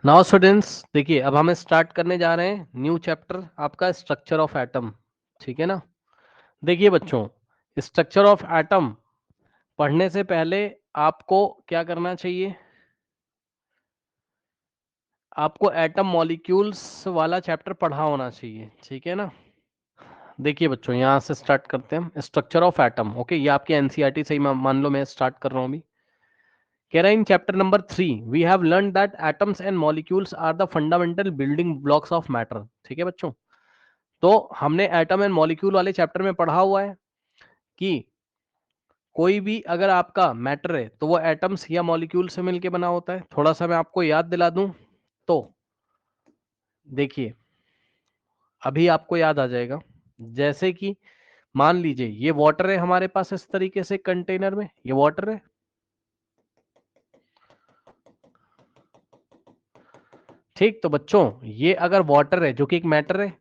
Now students देखिए, अब हम स्टार्ट करने जा रहे हैं न्यू चैप्टर आपका स्ट्रक्चर ऑफ एटम। ठीक है ना। देखिए बच्चों, स्ट्रक्चर ऑफ एटम पढ़ने से पहले आपको क्या करना चाहिए? आपको एटम मॉलिक्यूल्स वाला चैप्टर पढ़ा होना चाहिए। ठीक है ना। देखिए बच्चों, यहाँ से स्टार्ट करते हैं स्ट्रक्चर ऑफ एटम। ओके, ये आपके एनसीईआरटी से ही मान लो मैं स्टार्ट कर रहा हूँ अभी। कह रहा है in chapter number 3 we have learn that atoms and molecules are the fundamental building blocks of matter. ठीक है बच्चों, तो हमने एटम एंड मॉलिक्यूल वाले चैप्टर में पढ़ा हुआ है कि कोई भी अगर आपका मैटर है तो वो एटम्स या मॉलिक्यूल से मिलके बना होता है। थोड़ा सा मैं आपको याद दिला दूं तो देखिए, अभी आपको याद आ जाएगा। जैसे कि मान लीजिए ये वाटर है हमारे पास इस तरीके से कंटेनर में, ये वाटर है। ठीक, तो बच्चों ये अगर वाटर है जो कि एक मैटर है,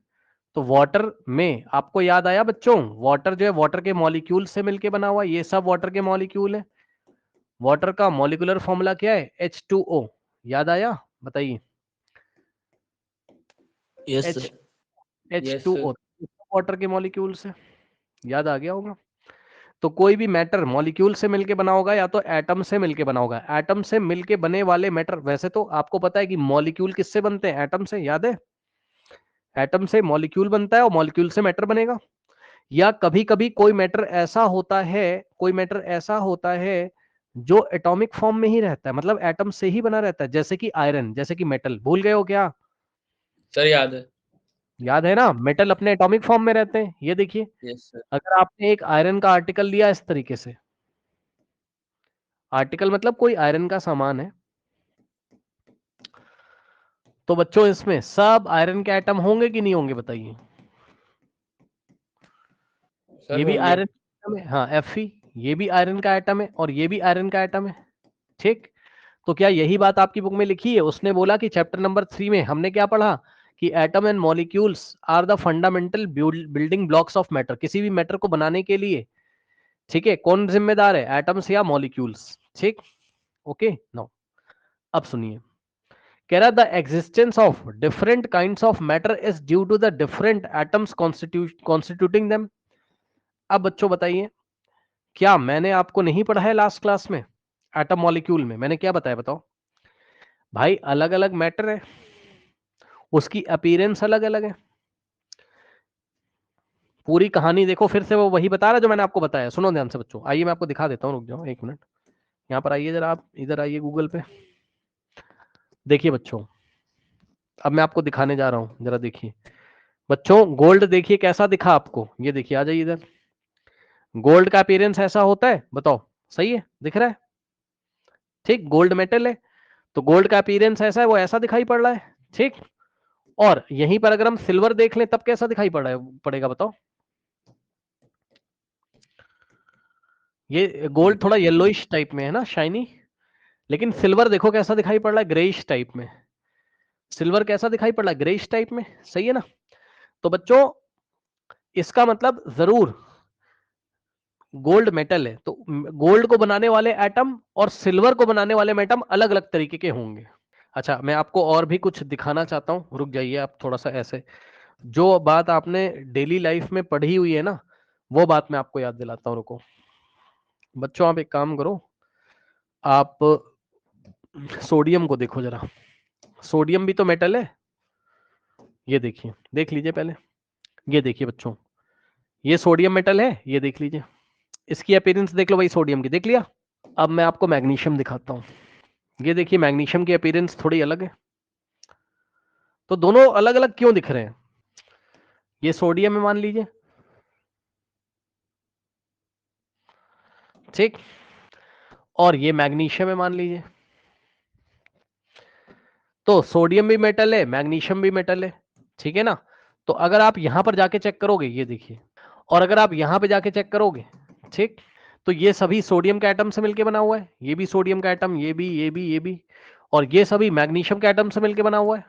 तो वाटर में आपको याद आया बच्चों, वाटर जो है वाटर के मॉलिक्यूल से मिलके बना हुआ है। ये सब वाटर के मॉलिक्यूल है। वाटर का मॉलिक्यूलर फॉर्मूला क्या है? H2O। याद आया? बताइए। Yes H sir. Yes sir. H2O water के मॉलिक्यूल से। याद आ गया होगा। तो कोई भी मैटर मॉलिक्यूल से मिलके बना होगा या तो एटम से मिलके बना होगा। एटम से मिलके बने वाले मैटर, वैसे तो आपको पता है कि मॉलिक्यूल किससे बनते हैं? एटम से। याद है? एटम से मॉलिक्यूल बनता है और मॉलिक्यूल से मैटर बनेगा। या कभी कभी कोई मैटर ऐसा होता है, कोई मैटर ऐसा होता है जो एटॉमिक फॉर्म में ही रहता है, मतलब एटम से ही बना रहता है, जैसे कि आयरन, जैसे कि मेटल। भूल गए हो क्या? सर याद है। याद है ना, मेटल अपने एटॉमिक फॉर्म में रहते हैं। ये देखिए, यस सर। अगर आपने एक आयरन का आर्टिकल लिया इस तरीके से, आर्टिकल मतलब कोई आयरन का सामान है, तो बच्चों इसमें सब आयरन के एटम होंगे कि नहीं होंगे? बताइए। सर ये भी होंगे। आयरन का एटम है, हाँ Fe। ये भी आयरन का एटम है और ये भी आयरन का एटम है। ठीक, तो क्या यही बात आपकी बुक में लिखी है? उसने बोला कि चैप्टर नंबर 3 में हमने क्या पढ़ा कि atom and molecules are the fundamental building blocks of matter. किसी भी मैटर को बनाने के लिए, ठीक है, कौन जिम्मेदार है? एटम्स या मॉलिक्यूल्स? ठीक, ओके। नो, अब सुनिए। कह रहा the existence of different kinds of matter is due to the different atoms constituting them. अब बच्चों बताइए, क्या मैंने आपको नहीं पढ़ा है लास्ट क्लास में एटम मॉलिक्यूल में? मैंने क्या बताया बताओ भाई? अलग अलग मैटर है, उसकी अपीयरेंस अलग अलग है। पूरी कहानी देखो फिर से, वो वही बता रहा जो मैंने आपको बताया। सुनो ध्यान से बच्चों, आइए मैं आपको दिखा देता हूँ, रुक जाओ एक मिनट। यहाँ पर आइए जरा, आप इधर आइए गूगल पे। देखिए बच्चों, अब मैं आपको दिखाने जा रहा हूँ, जरा देखिए बच्चों। गोल्ड देखिए कैसा दिखा आपको, ये देखिए, आ जाइए इधर। गोल्ड का अपीयरेंस ऐसा होता है, बताओ सही है? दिख रहा है? ठीक, गोल्ड मेटल है तो गोल्ड का अपीयरेंस ऐसा है, वो ऐसा दिखाई पड़ रहा है। ठीक, और यहीं पर अगर हम सिल्वर देख लें तब कैसा दिखाई पड़ रहा है, पड़ेगा बताओ? ये गोल्ड थोड़ा येलोइश टाइप में है ना, शाइनी। लेकिन सिल्वर देखो कैसा दिखाई पड़ रहा है, ग्रेइश टाइप में। सिल्वर कैसा दिखाई पड़ रहा है? ग्रेइश टाइप में। सही है ना? तो बच्चों इसका मतलब जरूर गोल्ड मेटल है तो गोल्ड को बनाने वाले एटम और सिल्वर को बनाने वाले एटम अलग अलग तरीके के होंगे। अच्छा, मैं आपको और भी कुछ दिखाना चाहता हूँ, रुक जाइए आप थोड़ा सा ऐसे। जो बात आपने डेली लाइफ में पढ़ी हुई है ना, वो बात मैं आपको याद दिलाता हूँ, रुको। बच्चों आप एक काम करो, आप सोडियम को देखो जरा। सोडियम भी तो मेटल है। ये देखिए, देख लीजिए पहले। ये देखिए बच्चों, ये सोडियम मेटल है, ये देख लीजिए। इसकी अपीयरेंस देख लो भाई, सोडियम की देख लिया। अब मैं आपको मैग्नीशियम दिखाता हूँ। ये देखिए, मैग्नीशियम की अपीयरेंस थोड़ी अलग है। तो दोनों अलग अलग क्यों दिख रहे हैं? ये सोडियम है मान लीजिए, ठीक, और ये मैग्नीशियम है मान लीजिए। तो सोडियम भी मेटल है, मैग्नीशियम भी मेटल है। ठीक है ना? तो अगर आप यहां पर जाके चेक करोगे, ये देखिए, और अगर आप यहां पे जाके चेक करोगे, ठीक, तो ये सभी सोडियम के एटम से मिलके बना हुआ है। ये भी सोडियम का एटम, ये भी, ये भी, ये भी, और ये सभी मैग्नीशियम के एटम से मिलके बना हुआ है।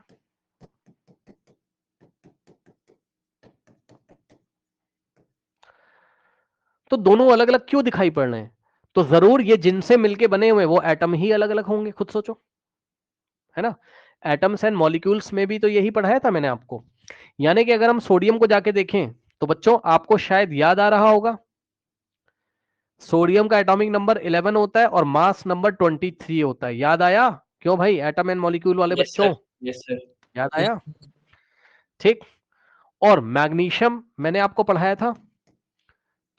तो दोनों अलग अलग क्यों दिखाई पड़ रहे हैं? तो जरूर ये जिनसे मिलके बने हुए वो एटम ही अलग अलग होंगे, खुद सोचो, है ना? एटम्स एंड मॉलिक्यूल्स में भी तो यही पढ़ाया था मैंने आपको। यानी कि अगर हम सोडियम को जाके देखें तो बच्चों आपको शायद याद आ रहा होगा, सोडियम का एटॉमिक नंबर 11 होता है और मास नंबर 23 होता है। याद आया? क्यों भाई, एटम एंड मॉलिक्यूल वाले Yes, बच्चों, sir. Yes, sir. याद आया? ठीक। और मैग्नीशियम मैंने आपको पढ़ाया था,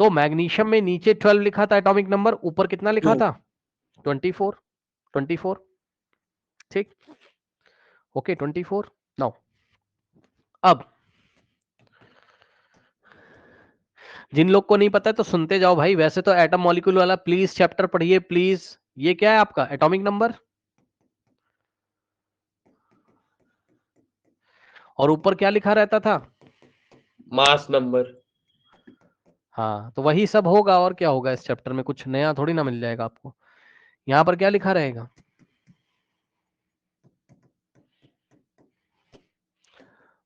तो मैग्नीशियम में नीचे 12 लिखा था एटॉमिक नंबर, ऊपर कितना लिखा 2. था? 24। ठीक, ओके 24। नाउ अब जिन लोग को नहीं पता है तो सुनते जाओ भाई। वैसे तो एटम मॉलिक्यूल वाला प्लीज चैप्टर पढ़िए प्लीज। ये क्या है आपका एटॉमिक नंबर, और ऊपर क्या लिखा रहता था? Mass number. हाँ, तो वही सब होगा और क्या होगा इस चैप्टर में, कुछ नया थोड़ी ना मिल जाएगा आपको। यहां पर क्या लिखा रहेगा?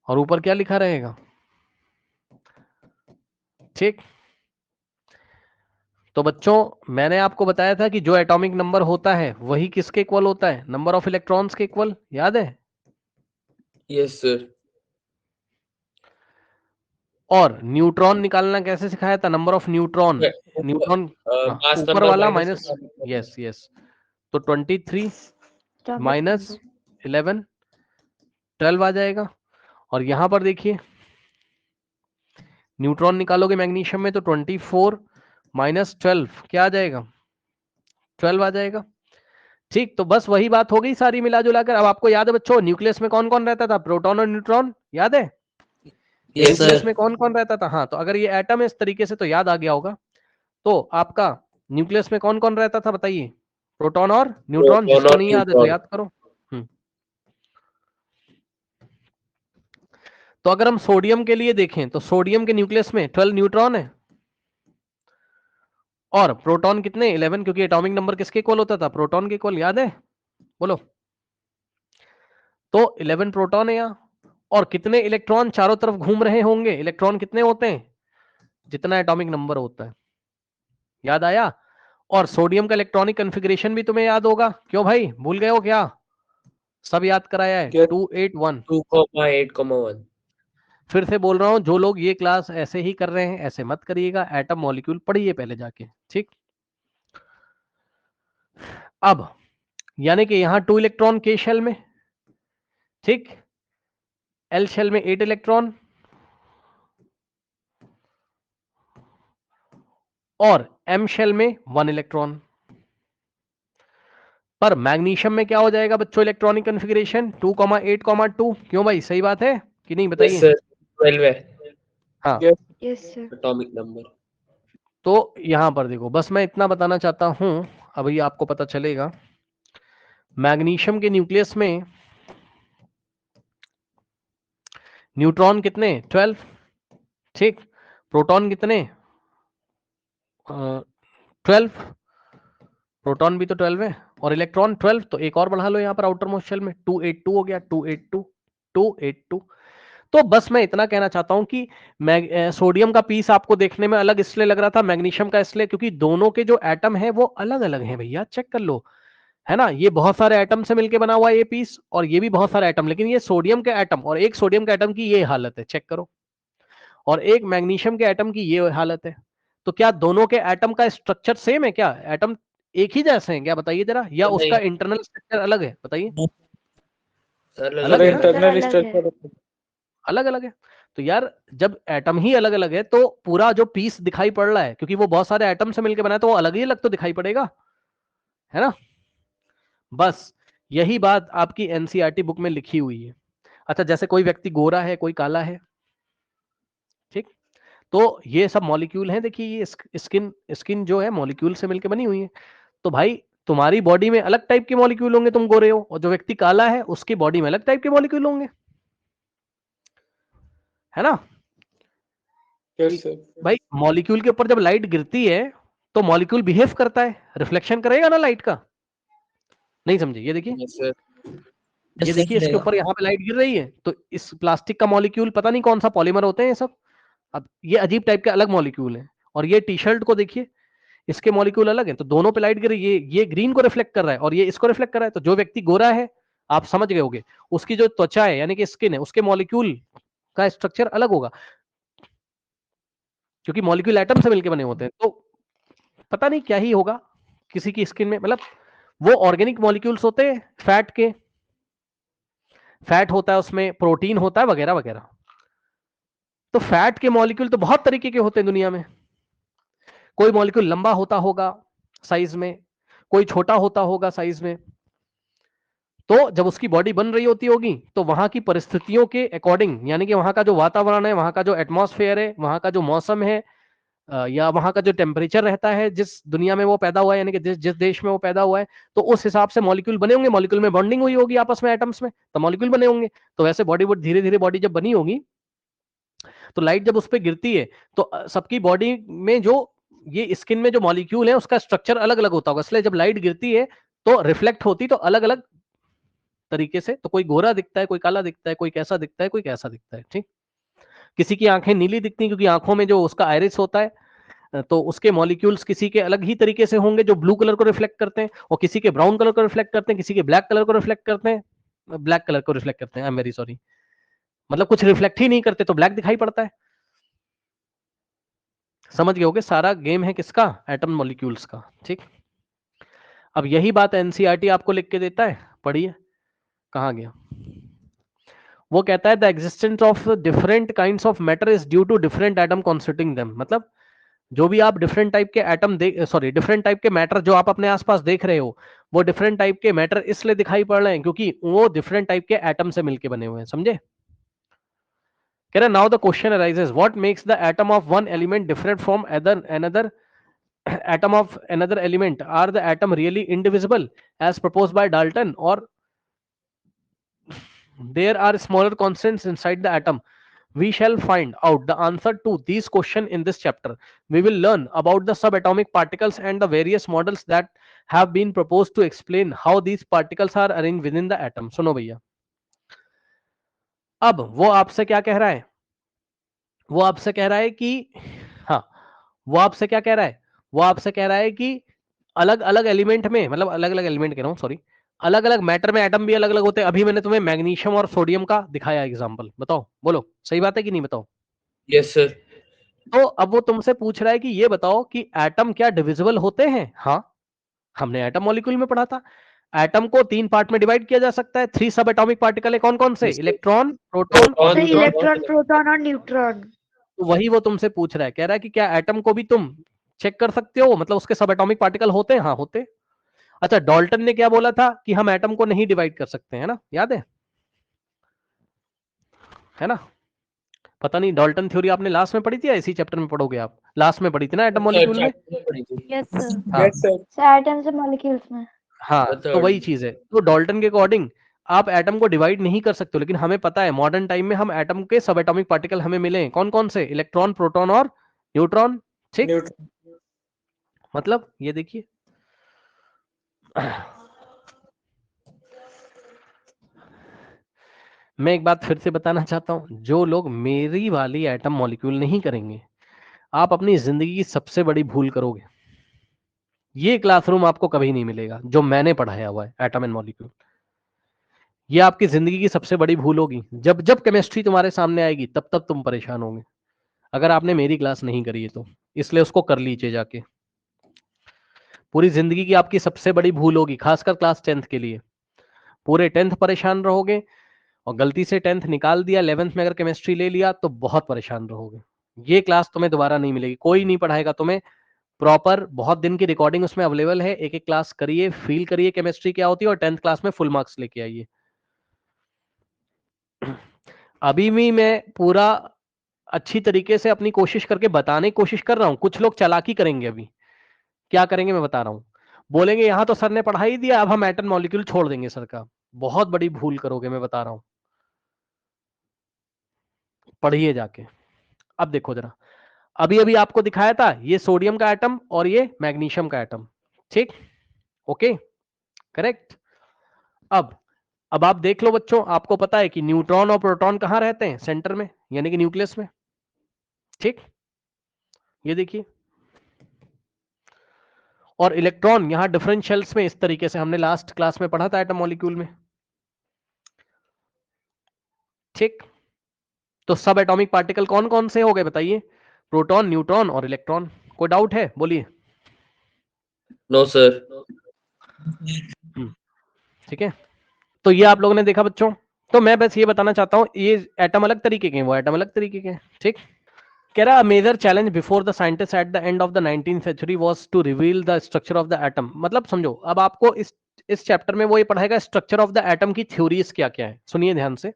और ऊपर क्या लिखा रहेगा? ठीक। तो बच्चों मैंने आपको बताया था कि जो एटॉमिक नंबर होता है वही किसके इक्वल होता है? नंबर ऑफ इलेक्ट्रॉन्स के इक्वल, याद है? Yes, sir. और न्यूट्रॉन निकालना कैसे सिखाया था? Number of neutron, neutron Mass ऊपर number वाला minus minus, atomic number. Yes yes. तो 23 माइनस 11 12 आ जाएगा। और यहां पर देखिए न्यूट्रॉन निकालोगे मैग्नीशियम में तो 24 माइनस 12 क्या आ जाएगा? 12 आ जाएगा। ठीक, तो बस वही बात हो गई सारी मिला जुला कर। अब आपको याद है बच्चों न्यूक्लियस में कौन कौन रहता था? प्रोटॉन और न्यूट्रॉन, याद है? Yes, nucleus sir. में कौन कौन रहता था? हाँ, तो अगर ये एटम है इस तरीके से तो याद आ गया होगा। तो आपका न्यूक्लियस में कौन कौन रहता था बताइए? प्रोटॉन और न्यूट्रॉन। Proton जिसको or नहीं याद है तो neutron. याद करो। तो अगर हम सोडियम के लिए देखें तो सोडियम के न्यूक्लियस में 12 न्यूट्रॉन है और प्रोटॉन कितने? 11, क्योंकि एटॉमिक नंबर किसके इक्वल होता था? प्रोटॉन के इक्वल, याद है? बोलो। तो 11 प्रोटॉन है यहाँ। और कितने इलेक्ट्रॉन चारों तरफ घूम रहे होंगे? इलेक्ट्रॉन कितने होते हैं? जितना एटॉमिक नंबर होता है। याद आया? और सोडियम का इलेक्ट्रॉनिक कॉन्फ़िगरेशन भी तुम्हें याद होगा। क्यों भाई, भूल गए हो क्या? सब याद कराया है। Yes. 281। 2,8,1. फिर से बोल रहा हूं, जो लोग ये क्लास ऐसे ही कर रहे हैं ऐसे मत करिएगा, एटम मॉलिक्यूल पढ़िए पहले जाके। ठीक, अब यानी कि यहां 2 इलेक्ट्रॉन के शेल में, ठीक, एल शेल में 8 इलेक्ट्रॉन और एम शेल में 1 इलेक्ट्रॉन। पर मैग्नीशियम में क्या हो जाएगा बच्चों इलेक्ट्रॉनिक कॉन्फ़िगरेशन? 2,8,2। क्यों भाई, सही बात है कि नहीं Yes, बताइए? sir. 12 है. हाँ, Yes, sir. Atomic number. तो यहां पर देखो, बस मैं इतना बताना चाहता हूं, अभी आपको पता चलेगा। मैग्नीशियम के न्यूक्लियस में न्यूट्रॉन कितने? 12। ठीक, प्रोटॉन कितने? 12। प्रोटॉन भी तो 12 है और इलेक्ट्रॉन 12, तो एक और बढ़ा लो यहाँ पर आउटर मोस्ट शेल में, 282 हो गया। 282। तो बस मैं इतना कहना चाहता हूं कि सोडियम का पीस आपको देखने में अलग इसलिए लग रहा था, मैग्नीशियम का इसलिए क्योंकि दोनों के जो एटम है वो अलग अलग हैं भैया, चेक कर लो, है ना? ये बहुत सारे एटम से मिलकर बना हुआ है ये पीस, और ये भी बहुत सारे एटम, लेकिन ये सोडियम के एटम और एक सोडियम के एटम की ये हालत है, चेक करो, और एक मैग्नीशियम के एटम की ये हालत है। तो क्या दोनों के एटम का स्ट्रक्चर सेम है? क्या एटम एक ही जैसे हैं क्या? बताइए जरा, या उसका नहीं. इंटरनल स्ट्रक्चर अलग है? बताइए। Sir, अलग है ना? इंटरनल स्ट्रक्चर अलग अलग है। तो यार जब एटम ही अलग अलग है तो पूरा जो पीस दिखाई पड़ रहा है, क्योंकि वो बहुत सारे एटम से मिलकर बना है, तो वो अलग ही अलग तो दिखाई पड़ेगा, है ना? बस यही बात आपकी एनसीईआरटी बुक में लिखी हुई है। अच्छा, जैसे कोई व्यक्ति गोरा है, कोई काला है, ठीक, तो ये सब मॉलिक्यूल हैं। देखिए ये स्किन स्किन जो है मॉलिक्यूल से मिलकर बनी हुई है। तो भाई तुम्हारी बॉडी में अलग टाइप के मॉलिक्यूल होंगे, तुम गोरे हो, और जो व्यक्ति काला है उसकी बॉडी में अलग टाइप के मॉलिक्यूल होंगे, है ना? यस सर भाई मॉलिक्यूल के ऊपर जब लाइट गिरती है तो मॉलिक्यूल बिहेव करता है, रिफ्लेक्शन करेगा ना लाइट का। नहीं समझे? ये देखिए, Yes, sir. ये देखिए इसके ऊपर यहाँ पे लाइट गिर रही है, तो इस प्लास्टिक का मॉलिक्यूल पता नहीं कौन सा पॉलीमर होते हैं ये सब। अब ये अजीब टाइप के अलग मॉलिक्यूल हैं, और ये टी शर्ट को देखिए, इसके मॉलिक्यूल अलग हैं, तो दोनों पे लाइट गिर रही है, ये ग्रीन को रिफ्लेक्ट कर रहा है और ये इसको रिफ्लेक्ट कर रहा है। तो जो व्यक्ति गोरा है आप समझ गए होगे। उसकी जो त्वचा है यानी कि स्किन है, उसके मॉलिक्यूल का स्ट्रक्चर अलग होगा, क्योंकि मॉलिक्यूल एटम से मिलकर बने होते हैं। तो पता नहीं क्या ही होगा किसी की स्किन में, मतलब वो ऑर्गेनिक मॉलिक्यूल्स होते हैं फैट के, फैट होता है उसमें, प्रोटीन होता है वगैरह वगैरह। तो फैट के मॉलिक्यूल तो बहुत तरीके के होते हैं दुनिया में। कोई मॉलिक्यूल लंबा होता होगा साइज में, कोई छोटा होता होगा साइज में। तो जब उसकी बॉडी बन रही होती होगी तो वहां की परिस्थितियों के अकॉर्डिंग, यानी कि वहां का जो वातावरण है, वहां का जो एटमॉस्फेयर है, वहां का जो मौसम है, या वहां का जो टेम्परेचर रहता है जिस दुनिया में वो पैदा हुआ है, यानी कि जिस जिस देश में वो पैदा हुआ है, तो उस हिसाब से मॉलिक्यूल बने होंगे। मॉलिक्यूल में बॉन्डिंग हुई होगी आपस में एटम्स में, तो मॉलिक्यूल बने होंगे। तो वैसे बॉडी धीरे धीरे बॉडी जब बनी होगी, तो लाइट जब उस पर गिरती है तो सबकी बॉडी में जो ये स्किन में जो मॉलिक्यूल है उसका स्ट्रक्चर अलग अलग होता होगा। इसलिए जब लाइट गिरती है तो रिफ्लेक्ट होती तो अलग अलग तरीके से, तो कोई गोरा दिखता है, कोई काला दिखता है, कोई कैसा दिखता है, कोई कैसा दिखता है। ठीक, किसी की आंखें नीली दिखती हैं क्योंकि आंखों में जो उसका आयरिस होता है, तो उसके मॉलिक्यूल्स किसी के अलग ही तरीके से होंगे जो ब्लू कलर को रिफ्लेक्ट करते हैं, और किसी के ब्राउन कलर को रिफ्लेक्ट करते हैं, किसी के ब्लैक कलर को रिफ्लेक्ट करते हैं, ब्लैक कलर को रिफ्लेक्ट करते हैं, आई एम वेरी सॉरी, मतलब कुछ रिफ्लेक्ट ही नहीं करते तो ब्लैक दिखाई पड़ता है। समझ गए होगे, सारा गेम है किसका, एटम मॉलिक्यूल्स का। ठीक, अब यही बात एनसीईआरटी आपको लिख के देता है, पढ़िए कहां गया। वो कहता है the existence of different kinds of matter is due to different atom constituting them. मतलब जो भी आप डिफरेंट टाइप के एटम डिफरेंट टाइप के मैटर जो आप अपने आसपास देख रहे हो, वो डिफरेंट टाइप के मैटर इसलिए दिखाई पड़ रहे हैं क्योंकि वो डिफरेंट टाइप के एटम से मिलके बने हुए हैं। समझे? कह रहा now the question arises what makes the atom of one element different from another atom of another element? Are the atom really indivisible as proposed by Dalton, or there are smaller constants inside the atom? We shall find out the answer to these questions in this chapter. We will learn about the subatomic particles and the various models that have been proposed to explain how these particles are arranged within the atom. सुनो भैया, अब वो आपसे क्या कह रहा है? वो आपसे कह रहा है कि हाँ, वो आपसे क्या कह रहा है? वो आपसे कह रहा है कि अलग अलग एलिमेंट में, मतलब अलग अलग एलिमेंट कह रहा हूं, सॉरी, अलग अलग मैटर में एटम भी अलग अलग होते हैं। अभी मैंने तुम्हें मैग्नीशियम और सोडियम का दिखाया एग्जांपल, बताओ, बोलो सही बात है कि नहीं, बताओ। Yes sir. तो अब वो तुमसे पूछ रहा है कि ये बताओ कि एटम क्या डिविजिबल होते हैं? हाँ, हमने एटम मॉलिक्यूल में पढ़ा था, एटम को 3 पार्ट में डिवाइड किया जा सकता है। 3 सब एटॉमिक पार्टिकल है, कौन कौन से? इलेक्ट्रॉन, प्रोटॉन और प्रोटॉन, न्यूट्रॉन। इलेक्ट्रॉन, प्रोटॉन और न्यूट्रॉन। तो वही वो तुमसे पूछ रहा है, कह रहा है कि क्या एटम को भी तुम चेक कर सकते हो, मतलब उसके सब एटॉमिक पार्टिकल होते हैं? हाँ होते। अच्छा, डाल्टन ने क्या बोला था कि हम एटम को नहीं डिवाइड कर सकते, है ना, याद है ना? पता नहीं डाल्टन थ्योरी आपने लास्ट में पढ़ी थी या इसी चैप्टर में पढ़ोगे आप? लास्ट में पढ़ी थी ना एटम मॉलिक्यूल में? Yes sir. हाँ यस सर, एटम्स और मॉलिक्यूल्स में। हाँ, तो वही चीज है। तो डाल्टन के अकॉर्डिंग आप एटम को डिवाइड नहीं कर सकते हो, लेकिन हमें पता है मॉडर्न टाइम में हम एटम के सब एटॉमिक पार्टिकल हमें मिले हैं, कौन कौन से? इलेक्ट्रॉन, प्रोटॉन और न्यूट्रॉन। ठीक, न्यूट्रॉन। मतलब ये देखिए मैं एक बात फिर से बताना चाहता हूं, जो लोग मेरी वाली एटम मॉलिक्यूल नहीं करेंगे, आप अपनी जिंदगी की सबसे बड़ी भूल करोगे। ये क्लासरूम आपको कभी नहीं मिलेगा जो मैंने पढ़ाया हुआ है एटम एंड मॉलिक्यूल। ये आपकी जिंदगी की सबसे बड़ी भूल होगी। जब जब केमिस्ट्री तुम्हारे सामने आएगी तब तब तुम परेशान होंगे, अगर आपने मेरी क्लास नहीं करी है तो। इसलिए उसको कर लीजिए जाके, पूरी जिंदगी की आपकी सबसे बड़ी भूल होगी, खासकर क्लास 10th के लिए। पूरे 10th परेशान रहोगे, और गलती से 10th निकाल दिया, 11th में अगर केमिस्ट्री ले लिया तो बहुत परेशान रहोगे। ये क्लास तुम्हें दोबारा नहीं मिलेगी, कोई नहीं पढ़ाएगा तुम्हें प्रॉपर। बहुत दिन की रिकॉर्डिंग उसमें अवेलेबल है, एक एक क्लास करिए, फील करिए केमिस्ट्री क्या होती है, और 10th क्लास में फुल मार्क्स लेके आइए। अभी भी मैं पूरा अच्छी तरीके से अपनी कोशिश करके बताने की कोशिश कर रहा हूं। कुछ लोग चालाकी करेंगे, अभी क्या करेंगे मैं बता रहा हूं, बोलेंगे यहां तो सर ने पढ़ा ही दिया, अब हम एटम मॉलिक्यूल छोड़ देंगे सर का। बहुत बड़ी भूल करोगे, मैं बता रहा हूं, पढ़िए जाके। अब देखो जरा, अभी अभी आपको दिखाया था ये सोडियम का एटम और ये मैग्नीशियम का एटम। ठीक, ओके, करेक्ट। अब आप देख लो बच्चों, आपको पता है कि न्यूट्रॉन और प्रोटॉन कहां रहते हैं? सेंटर में, यानी कि न्यूक्लियस में। ठीक, ये देखिए, और इलेक्ट्रॉन यहां डिफरेंट शेल्स में, इस तरीके से हमने लास्ट क्लास में पढ़ा था एटम मॉलिक्यूल में। ठीक, तो सब एटॉमिक पार्टिकल कौन कौन से हो गए बताइए? प्रोटॉन, न्यूट्रॉन और इलेक्ट्रॉन। कोई डाउट है? बोलिए। No sir. ठीक है, तो ये आप लोगों ने देखा बच्चों। तो मैं बस ये बताना चाहता हूं, ये एटम अलग तरीके के हैं, वो एटम अलग तरीके के हैं। ठीक, कह रहा major challenge before the scientist at the end of the 19th century was to reveal the structure of the atom. मतलब समझो, अब आपको इस चैप्टर में वो ये पढ़ाएगा स्ट्रक्चर ऑफ द एटम की थ्योरीज क्या क्या है। सुनिए ध्यान से,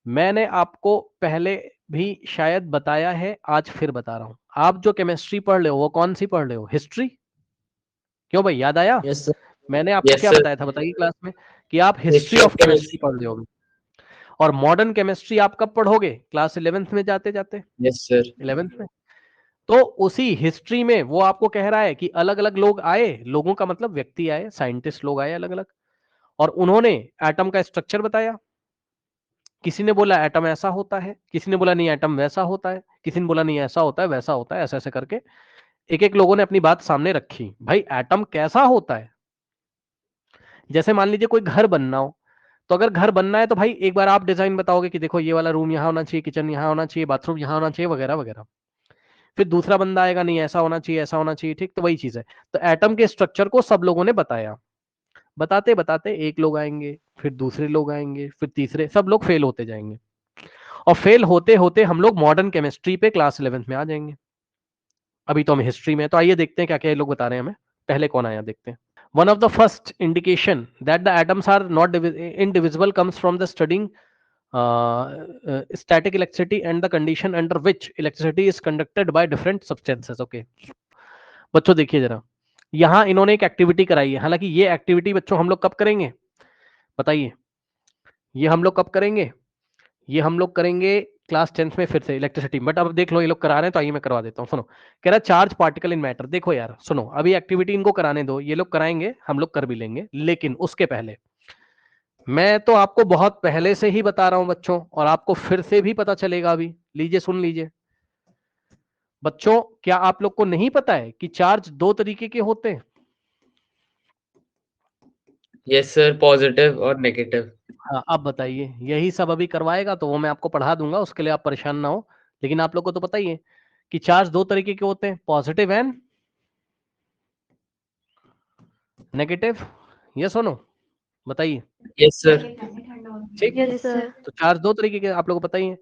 मैंने आपको पहले भी शायद बताया है, आज फिर बता रहा हूं। आप जो केमिस्ट्री पढ़ रहे हो वो कौन सी पढ़ रहे हो? हिस्ट्री? क्यों भाई, याद आया? Yes sir. मैंने आपको यस क्या सर। बताया था बताइए क्लास में, कि आप history history of of chemistry chemistry. पढ़ रहे हो। और मॉडर्न केमिस्ट्री आप कब पढ़ोगे? क्लास 11th में जाते जाते, यस सर। 11th में। तो उसी हिस्ट्री में वो आपको कह रहा है कि अलग अलग लोग आए, लोगों का मतलब व्यक्ति आए, साइंटिस्ट लोग आए अलग अलग, और उन्होंने एटम का स्ट्रक्चर बताया। किसी ने बोला एटम ऐसा होता है, किसी ने बोला नहीं एटम वैसा होता है, किसी ने बोला नहीं ऐसा होता है वैसा होता है, ऐसे ऐसे करके एक एक लोगों ने अपनी बात सामने रखी। भाई एटम कैसा होता है? जैसे मान लीजिए कोई घर बनना हो, तो अगर घर बनना है तो भाई एक बार आप डिजाइन बताओगे कि देखो ये वाला रूम यहाँ होना चाहिए, किचन यहाँ होना चाहिए, बाथरूम यहाँ होना चाहिए, वगैरह वगैरह। फिर दूसरा बंदा आएगा, नहीं ऐसा होना चाहिए, ऐसा होना चाहिए। ठीक, तो वही चीज है। तो एटम के स्ट्रक्चर को सब लोगों ने बताया। बताते बताते एक लोग आएंगे, फिर दूसरे लोग आएंगे, फिर तीसरे, सब लोग फेल होते जाएंगे। और फेल होते होते हम लोग मॉडर्न केमिस्ट्री पे क्लास 11th में आ जाएंगे। अभी तो हम हिस्ट्री में, तो आइए देखते हैं क्या क्या ये लोग बता रहे हैं हमें। पहले कौन आया देखते हैं। One of the first indication that the atoms are not indivisible comes from the studying static electricity and the condition under which electricity is conducted by different substances. Okay, बच्चों देखिए जरा, यहाँ इन्होंने एक एक्टिविटी कराई है। हालांकि ये एक्टिविटी बच्चों हम लोग कब करेंगे बताइए? ये हम लोग कब करेंगे? ये हम लोग करेंगे क्लास 10th में फिर से इलेक्ट्रिसिटी। बट अब देख लो ये लोग करा रहे हैं तो आइए मैं करवा देता हूँ। सुनो, कह रहा चार्ज पार्टिकल इन मैटर। देखो यार सुनो, अभी एक्टिविटी इनको कराने दो, ये लोग कराएंगे, हम लोग कर भी लेंगे, लेकिन उसके पहले मैं तो आपको बहुत पहले से ही बता रहा हूं बच्चों, और आपको फिर से भी पता चलेगा अभी। लीजिए सुन लीजिए बच्चों, क्या आप लोग को नहीं पता है कि चार्ज दो तरीके के होते हैं? यस सर, पॉजिटिव और नेगेटिव। हाँ, अब बताइए। यही सब अभी करवाएगा तो वो मैं आपको पढ़ा दूंगा, उसके लिए आप परेशान ना हो। लेकिन आप लोग को तो पता ही है कि चार्ज दो तरीके के होते हैं, पॉजिटिव एंड नेगेटिव। ये सुनो, बताइए। Yes sir. ठीक, Yes, sir. तो चार्ज दो तरीके के आप लोग को पता ही है।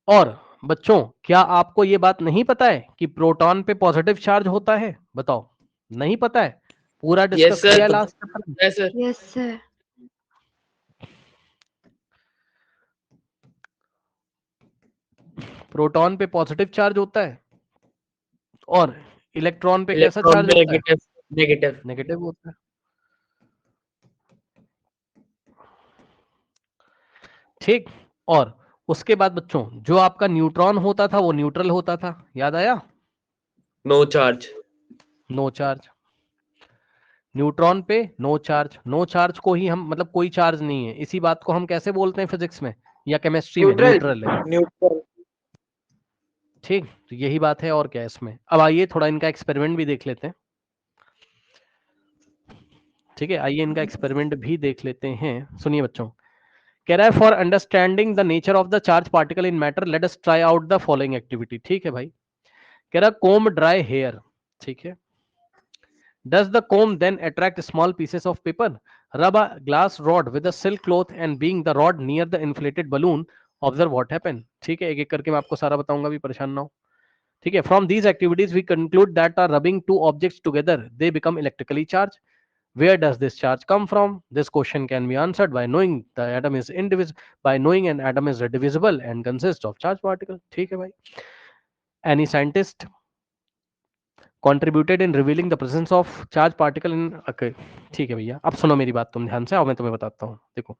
और बच्चों, क्या आपको ये बात नहीं पता है कि प्रोटॉन पे पॉजिटिव चार्ज होता है? बताओ, नहीं पता है? पूरा यस डिस्कस सर। किया है लास्ट चैप्टर में। Yes sir. Yes, sir. Proton पे पॉजिटिव चार्ज होता है, और इलेक्ट्रॉन पे कैसा इलेक्ट्रॉन चार्ज पे होता है? नेगेटिव। नेगेटिव। नेगेटिव होता है। ठीक, और उसके बाद बच्चों जो आपका न्यूट्रॉन होता था वो न्यूट्रल होता था, याद आया? No charge. No charge. Neutron पे नो चार्ज। नो चार्ज को ही हम मतलब कोई चार्ज नहीं है, इसी बात को हम कैसे बोलते हैं फिजिक्स में या केमिस्ट्री में? न्यूट्रल है। न्यूट्रल। ठीक, तो यही बात है, और क्या है इसमें। अब आइए थोड़ा इनका एक्सपेरिमेंट भी देख लेते हैं। ठीक है, आइए इनका एक्सपेरिमेंट भी देख लेते हैं। सुनिए बच्चों, कह रहा है for understanding the nature of the charge particle in matter let us try out the following activity. ठीक है भाई, कह रहा कोम ड्राई हेयर। ठीक है, does the comb then attract small pieces of paper? Rub a glass rod with a silk cloth and being the rod near the inflated balloon, observe what happen. ठीक है, एक एक करके मैं आपको सारा बताऊंगा, भी परेशान ना हो। ठीक है, from these activities we conclude that are rubbing two objects together they become electrically charged. Where does this charge come from? This question can be answered by knowing the atom is indivisible, by knowing an atom is divisible and consists of charged particle. ठीक है भाई, any scientist contributed in revealing the presence of charged particle in okay. ठीक है भैया, अब सुनो मेरी बात तुम ध्यान से, आओ मैं तुम्हें बताता हूँ। देखो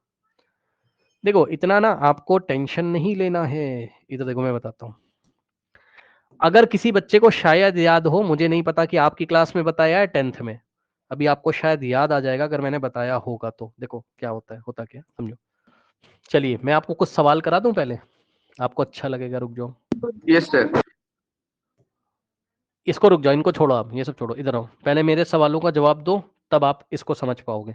देखो, इतना ना आपको टेंशन नहीं लेना है। इधर देखो मैं बताता हूँ। अगर किसी बच्चे को शायद याद हो, मुझे नहीं पता कि आपकी क्लास में बताया है 10th में, अभी आपको शायद याद आ जाएगा अगर मैंने बताया होगा तो। देखो क्या होता है, होता क्या समझो। चलिए मैं आपको कुछ सवाल करा दूं पहले, आपको अच्छा लगेगा। रुक जाओ। Yes sir. इसको रुक जाओ, इनको छोड़ो, आप ये सब छोड़ो, इधर आओ। पहले मेरे सवालों का जवाब दो, तब आप इसको समझ पाओगे।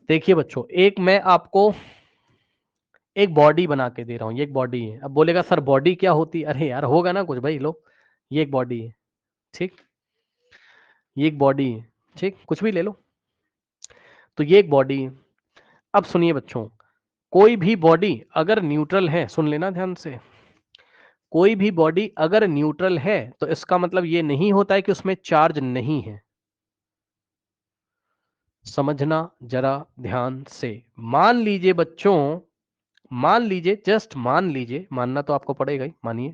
देखिए बच्चों, एक मैं आपको एक बॉडी बना के दे रहा हूँ, ये एक बॉडी है। अब बोलेगा सर बॉडी क्या होती है? अरे यार होगा ना कुछ भाई, लो ये एक बॉडी है, ठीक, ये एक बॉडी है, ठीक, कुछ भी ले लो, तो ये एक बॉडी है। अब सुनिए बच्चों, कोई भी बॉडी अगर न्यूट्रल है, सुन लेना ध्यान से, कोई भी बॉडी अगर न्यूट्रल है तो इसका मतलब ये नहीं होता है कि उसमें चार्ज नहीं है। समझना जरा ध्यान से। मान लीजिए बच्चों, मान लीजिए, जस्ट मान लीजिए, मानना तो आपको पड़ेगा ही, मानिए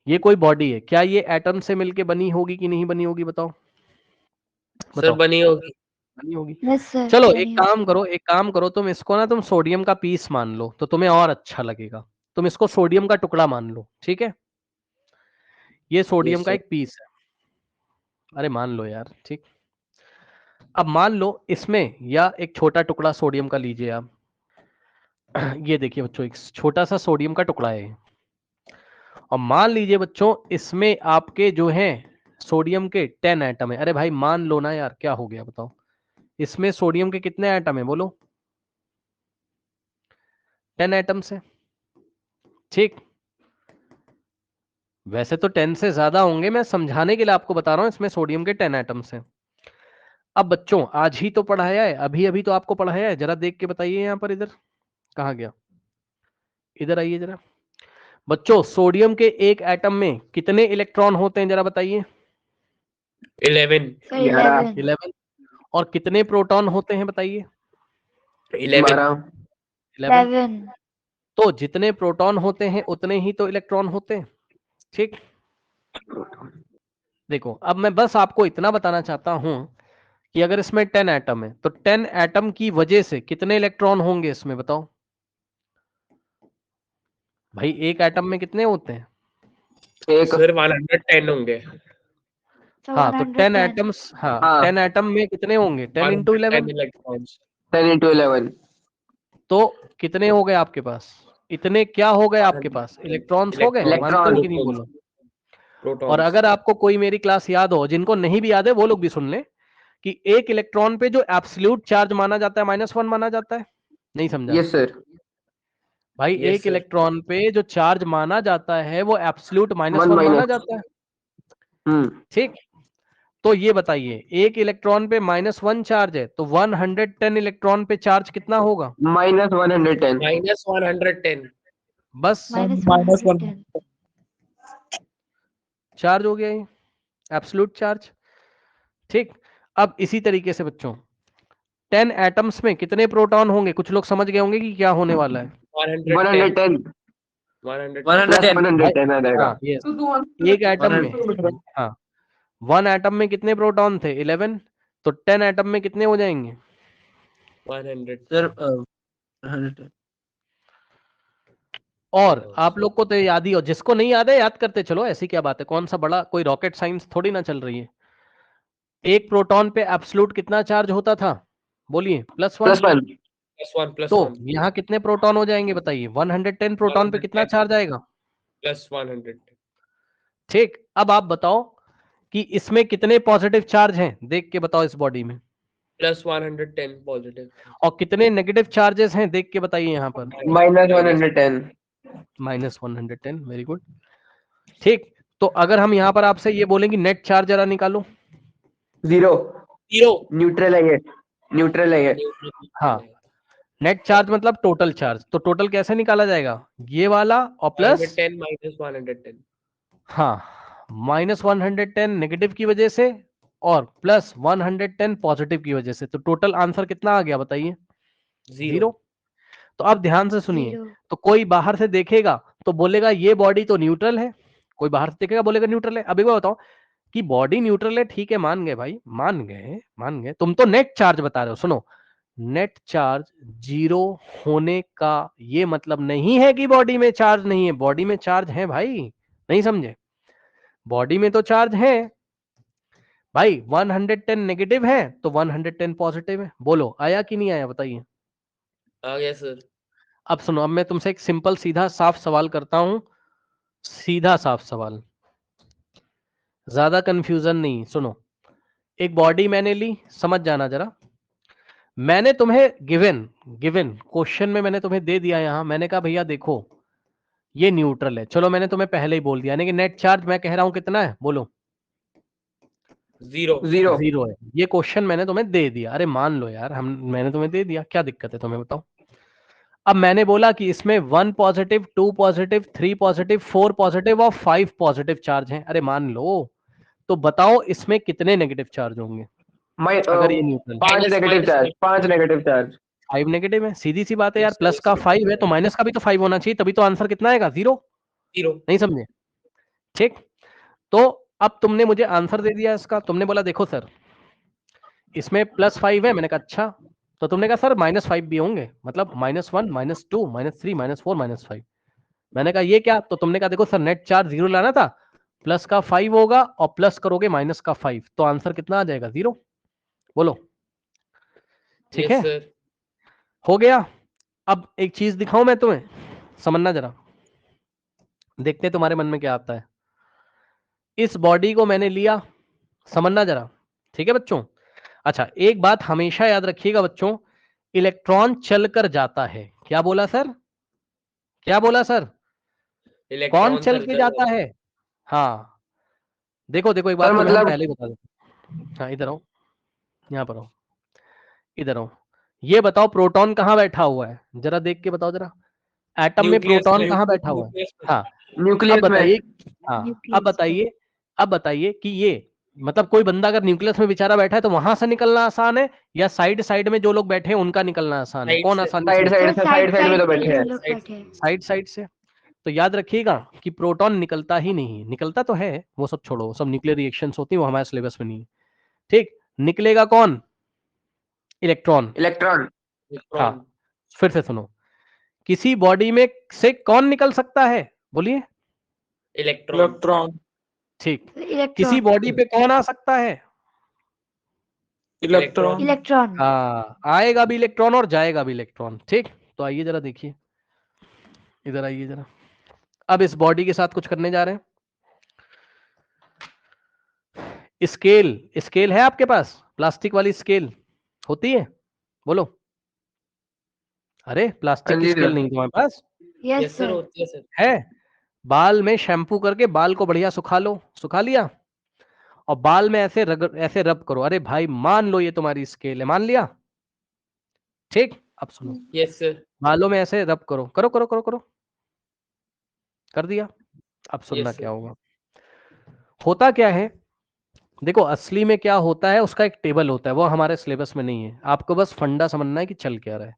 ये कोई बॉडी है, क्या ये एटम से मिलके बनी होगी कि नहीं बनी होगी? बताओ सर बताओ। बनी होगी। बनी होगी। Yes sir. चलो एक काम करो, एक काम करो, तुम इसको ना तुम सोडियम का पीस मान लो तो तुम्हें और अच्छा लगेगा। तुम इसको सोडियम का टुकड़ा मान लो, ठीक है, ये सोडियम Yes, का sir. एक पीस है। अरे मान लो यार, ठीक। अब मान लो इसमें, या एक छोटा टुकड़ा सोडियम का लीजिए आप। ये देखिए बच्चों, एक छोटा सा सोडियम का टुकड़ा है, और मान लीजिए बच्चों इसमें आपके जो हैं सोडियम के 10 एटम है। अरे भाई मान लो ना यार, क्या हो गया बताओ, इसमें सोडियम के कितने एटम है बोलो? 10 एटम से, ठीक। वैसे तो 10 से ज्यादा होंगे, मैं समझाने के लिए आपको बता रहा हूं, इसमें सोडियम के 10 एटम्स हैं। अब बच्चों आज ही तो पढ़ाया है, अभी अभी तो आपको पढ़ाया है, जरा देख के बताइए यहाँ पर, इधर कहाँ गया, इधर आइए जरा। बच्चों सोडियम के एक एटम में कितने इलेक्ट्रॉन होते हैं जरा बताइए? 11. 11। और कितने प्रोटॉन होते हैं बताइए? 11. 11। तो जितने प्रोटॉन होते हैं उतने ही तो इलेक्ट्रॉन होते हैं, ठीक। देखो अब मैं बस आपको इतना बताना चाहता हूं कि अगर इसमें 10 एटम है तो 10 एटम की वजह से कितने इलेक्ट्रॉन होंगे इसमें बताओ? भाई एक एटम में कितने होते हैं? एक। सर 110 होंगे। हाँ तो 10 एटम्स, हाँ 10 एटम में कितने होंगे? 10 इंटू 11, इलेक्ट्रॉन्स। 10 into 11। तो कितने हो गए आपके पास? इतने क्या हो गए आपके पास? इलेक्ट्रॉन्स हो गए, मानते हो कि नहीं बोलो? और अगर आपको कोई मेरी क्लास याद हो, जिनको नहीं भी याद है वो लोग भी सुन लें, कि एक इलेक्ट्रॉन पे जो एब्सोल्यूट चार्ज माना जाता है -1 माना जाता है, नहीं समझा? Yes sir. भाई Yes, एक sir. इलेक्ट्रॉन पे जो चार्ज माना जाता है वो एब्सोल्यूट -1 1 माना minus। जाता है, ठीक। तो ये बताइए, एक इलेक्ट्रॉन पे -1 चार्ज है तो 110 इलेक्ट्रॉन पे चार्ज कितना होगा? -110। -110. बस -110। चार्ज हो गया ये, एब्सोल्यूट चार्ज, ठीक। अब इसी तरीके से बच्चों 10 एटम्स में कितने प्रोटॉन होंगे? कुछ लोग समझ गए होंगे कि क्या होने वाला है। 110. 110 आ जाएगा। हाँ ये एक एटम में, हाँ 1 एटम में कितने प्रोटॉन थे? 11। तो 10 एटम में कितने हो जाएंगे? 100. सर और आप लोग को तो याद ही हो, जिसको नहीं याद है याद करते चलो, ऐसी क्या बात है, कौन सा बड़ा कोई रॉकेट साइंस थोड़ी ना चल रही है। एक प्रोटॉन पे एब्सोल्यूट कितना चार्ज होता था? बोलिए, +1। +1। तो यहाँ कितने प्रोटॉन हो जाएंगे बताइए? 110 प्रोटॉन पे कितना 110। चार्ज आएगा? +100. ठीक। अब आप बताओ कि इसमें कितने पॉजिटिव चार्ज हैं, देख के बताओ इस बॉडी में। +110 पॉजिटिव। और कितने नेगेटिव चार्जेस हैं, देख के बताइए यहाँ पर। -110। -110, वेरी गुड, ठीक। तो अगर हम यहाँ पर आपसे ये बोलेंगे नेट चार्ज जरा निकालो। 0। 0. न्यूट्रल है ये। न्यूट्रल है ये। हाँ नेट चार्ज मतलब टोटल चार्ज, तो टोटल कैसे निकाला जाएगा? ये वाला और प्लस, 110 -110. हाँ -110 नेगेटिव की वजह से और +110 पॉजिटिव की वजह से, तो टोटल आंसर कितना आ गया बताइए? 0। तो अब ध्यान से सुनिए, तो कोई बाहर से देखेगा तो बोलेगा ये बॉडी तो न्यूट्रल है, कोई बाहर से देखेगा बोलेगा न्यूट्रल है। अब एक बार बताओ कि बॉडी न्यूट्रल है, ठीक है, मान गए भाई, मान गए, मान गए। तुम तो नेट चार्ज बता रहे हो, सुनो, नेट चार्ज 0 होने का ये मतलब नहीं है कि बॉडी में चार्ज नहीं है, बॉडी में चार्ज है भाई, नहीं समझे? बॉडी में तो चार्ज है भाई, 110 नेगेटिव है तो 110 पॉजिटिव है। बोलो आया कि नहीं आया बताइए? आ गया सर। अब सुनो, अब मैं तुमसे एक सिंपल सीधा साफ सवाल करता हूं, सीधा साफ सवाल, ज्यादा कंफ्यूजन नहीं। सुनो, एक बॉडी मैंने ली, समझ जाना जरा, मैंने तुम्हें गिवन क्वेश्चन में मैंने तुम्हें दे दिया यहां, मैंने कहा भैया देखो ये न्यूट्रल है, चलो मैंने तुम्हें पहले ही बोल दिया, यानी कि नेट चार्ज मैं कह रहा हूं कितना है, बोलो 0 0 0 है। ये क्वेश्चन मैंने तुम्हें दे दिया, अरे मान लो यार, मैंने तुम्हें दे दिया, क्या दिक्कत है तुम्हें बताओ। अब मैंने बोला कि इसमें 1 पॉजिटिव, 2 पॉजिटिव, 3 पॉजिटिव, 4 पॉजिटिव और 5 पॉजिटिव चार्ज हैं, अरे मान लो, तो बताओ इसमें कितने नेगेटिव चार्ज होंगे अगर ये neutral. 5 negative charge, 5 negative charge, 5 negative है, सीधी सी बात है यार, Yes, प्लस yes, का yes. 5 है तो माइनस का भी तो 5 होना चाहिए, तभी तो आंसर कितना आएगा, 0। 0 नहीं समझे, ठीक। तो अब तुमने मुझे आंसर दे दिया इसका, तुमने बोला देखो सर इसमें +5 है, मैंने कहा अच्छा, तो तुमने कहा सर -5 भी होंगे, मतलब -1, -2, -3, -4, -5। मैंने कहा ये क्या, तो तुमने कहा देखो सर नेट चार्ज 0 लाना था, प्लस का 5 होगा और प्लस करोगे माइनस का 5, तो आंसर कितना आ जाएगा, 0। बोलो ठीक Yes, है, sir. हो गया। अब एक चीज दिखाऊं मैं तुम्हें, समझना जरा, देखते हैं तुम्हारे मन में क्या आता है। इस बॉडी को मैंने लिया, समझना जरा, ठीक है बच्चों। अच्छा एक बात हमेशा याद रखिएगा बच्चों, इलेक्ट्रॉन चलकर जाता है, क्या बोला सर, क्या बोला सर, कौन इलेक्ट्रॉन चल के जाता है, हाँ देखो देखो एक बात सर तुम्हें हम मतलब पहले ही बता देते, हाँ इधर आओ, यहाँ पर आओ, इधर आओ, ये बताओ प्रोटॉन कहाँ बैठा हुआ है, जरा देख के बताओ जरा, एटम में न्यूक्लियस प्रोटॉन में कहाँ बैठा हुआ है, न्यूक्लियस में हाँ अब न्यूक्लियस में, बताइए, हाँ न्यूक्लियस अब बताइए कि ये मतलब कोई बंदा अगर न्यूक्लियस में बेचारा बैठा है तो वहां से निकलना आसान है या साइड साइड में जो लोग बैठे हैं उनका निकलना आसान है, साइड कौन से आसानी साइड से, साइड से, साइड में तो बैठे हैं, लोग Side बैठे हैं। साइड साइड से। तो याद रखिएगा कि प्रोटॉन निकलता ही नहीं, निकलता तो है, वो सब छोड़ो, वो सब न्यूक्लियर रिएक्शंस होती है, वो हमारे सिलेबस में नहीं है, ठीक। निकलेगा कौन, इलेक्ट्रॉन। इलेक्ट्रॉन, इलेक्ट्रॉन हाँ फिर से सुनो, किसी बॉडी में से कौन निकल सकता है, बोलिए, इलेक्ट्रॉन ठीक। किसी इलेक्ट्रॉन बॉडी पे कौन आ सकता है, इलेक्ट्रॉन इलेक्ट्रॉन हाँ आएगा भी इलेक्ट्रॉन और जाएगा भी इलेक्ट्रॉन, ठीक। तो आइए जरा देखिए, इधर आइए जरा, अब इस बॉडी के साथ कुछ करने जा रहे हैं। स्केल, स्केल है आपके पास, प्लास्टिक वाली स्केल होती है, बोलो, अरे प्लास्टिक हाँ की जी स्केल सर, नहीं तुम्हारे पास यस यस सर सर होती है सर है, बाल में शैम्पू करके बाल को बढ़िया सुखा लो, सुखा लिया, और बाल में ऐसे ऐसे रब करो, अरे भाई मान लो ये तुम्हारी स्केल है, मान लिया, ठीक। अब सुनो, यस सर बालों में ऐसे रब करो, करो करो करो करो, कर दिया। अब सुनना यस क्या सर होगा, होता क्या है, देखो असली में क्या होता है, उसका एक टेबल होता है, वो हमारे सिलेबस में नहीं है, आपको बस फंडा समझना है कि चल क्या रहा है।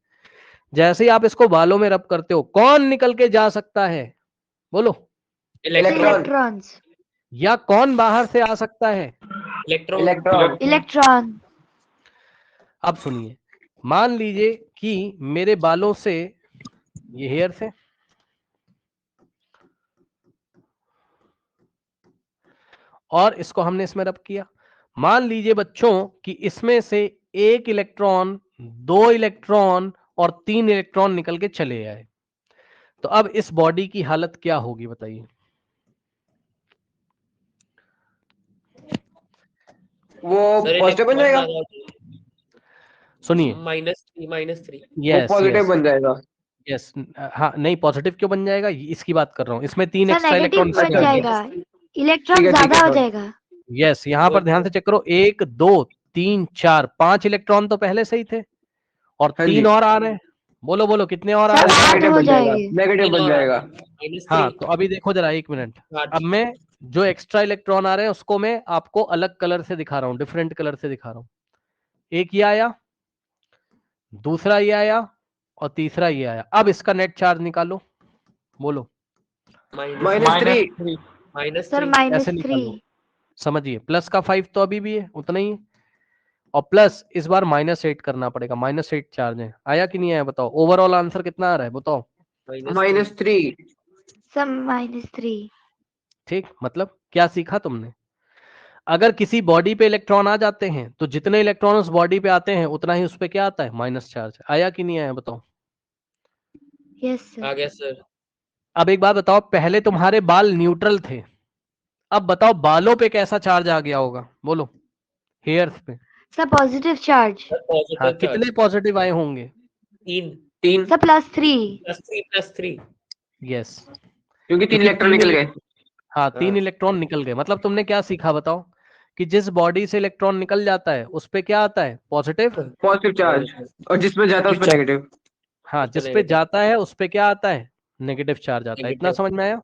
जैसे ही आप इसको बालों में रब करते हो, कौन निकल के जा सकता है, बोलो, इलेक्ट्रॉन इलेक्ट्रॉन्स या कौन बाहर से आ सकता है। इलेक्ट्रॉन इलेक्ट्रॉन, इलेक्ट्रॉन अब सुनिए, मान लीजिए कि मेरे बालों से, ये हेयर से, और इसको हमने इसमें रब किया, मान लीजिए बच्चों कि इसमें से 1 इलेक्ट्रॉन, 2 इलेक्ट्रॉन और 3 इलेक्ट्रॉन निकल के चले आए, तो अब इस बॉडी की हालत क्या होगी बताइए, वो सर पॉजिटिव बन जाएगा, सुनिए, -3 वो यस पॉजिटिव यस बन जाएगा, यस, हाँ नहीं पॉजिटिव क्यों बन जाएगा, इसकी बात कर रहा हूं, इसमें 3 सर एक्स्ट्रा नेगेटिव इलेक्ट्रॉन बन निकल गए। जाएगा, इलेक्ट्रॉन ठीक ज्यादा है हो सर, जाएगा। यस यहाँ पर ध्यान से चेक करो, 1 2 3 4 5 इलेक्ट्रॉन तो पहले से ही थे और हाँ 3 जी, और आ रहे हैं, बोलो बोलो कितने और आ सर रहे हैं। 8 नेगेटिव हो बन जाएगा, जाएंगे। नेगेटिव बन जाएगा, हाँ तो अभी देखो जरा 1 मिनट, अब मैं जो एक्स्ट्रा इलेक्ट्रॉन आ रहे हैं उसको मैं आपको अलग कलर से दिखा रहा हूँ, डिफरेंट कलर से दिखा रहा हूँ। एक ये आया, दूसरा ये आया और तीसरा ये आया, अब इसका नेट चार्ज निकालो, बोलो -3, सर कैसे -3 निकालो, समझिए, प्लस का 5 तो अभी भी है उतना ही है, और प्लस इस बार -8 करना पड़ेगा, -8 चार्ज है, आया कि नहीं आया बताओ, ओवरऑल आंसर कितना आ रहा है बताओ, -3, सर -3 ठीक। मतलब क्या सीखा तुमने, अगर किसी बॉडी पे इलेक्ट्रॉन आ जाते हैं तो जितने इलेक्ट्रॉन उस बॉडी पे आते हैं उतना ही उस पे क्या आता है, माइनस चार्ज, आया कि नहीं आया बताओ। यस आ सर गया सर अब एक बात बताओ, पहले तुम्हारे बाल न्यूट्रल थे, अब बताओ बालों पे कैसा चार्ज आ गया होगा, बोलो, हेयर्स पे, सर पॉजिटिव चार्ज। हाँ, पॉजिटिव कितने चार्ज पॉजिटिव आए होंगे? 3 3, सर +3। +3 यस, क्योंकि 3 क्योंकि इलेक्ट्रॉन निकल गए। हाँ 3 हाँ। इलेक्ट्रॉन निकल गए। मतलब तुमने क्या सीखा बताओ कि जिस बॉडी से इलेक्ट्रॉन निकल जाता है उस पे क्या आता है? पॉजिटिव। पॉजिटिव चार्ज, और जिसमें जाता है उस पर नेगेटिव। हाँ, उस पे जिस पे negative। जाता है उस पे क्या आता है? नेगेटिव चार्ज आता है। इतना Negative। समझ में आया?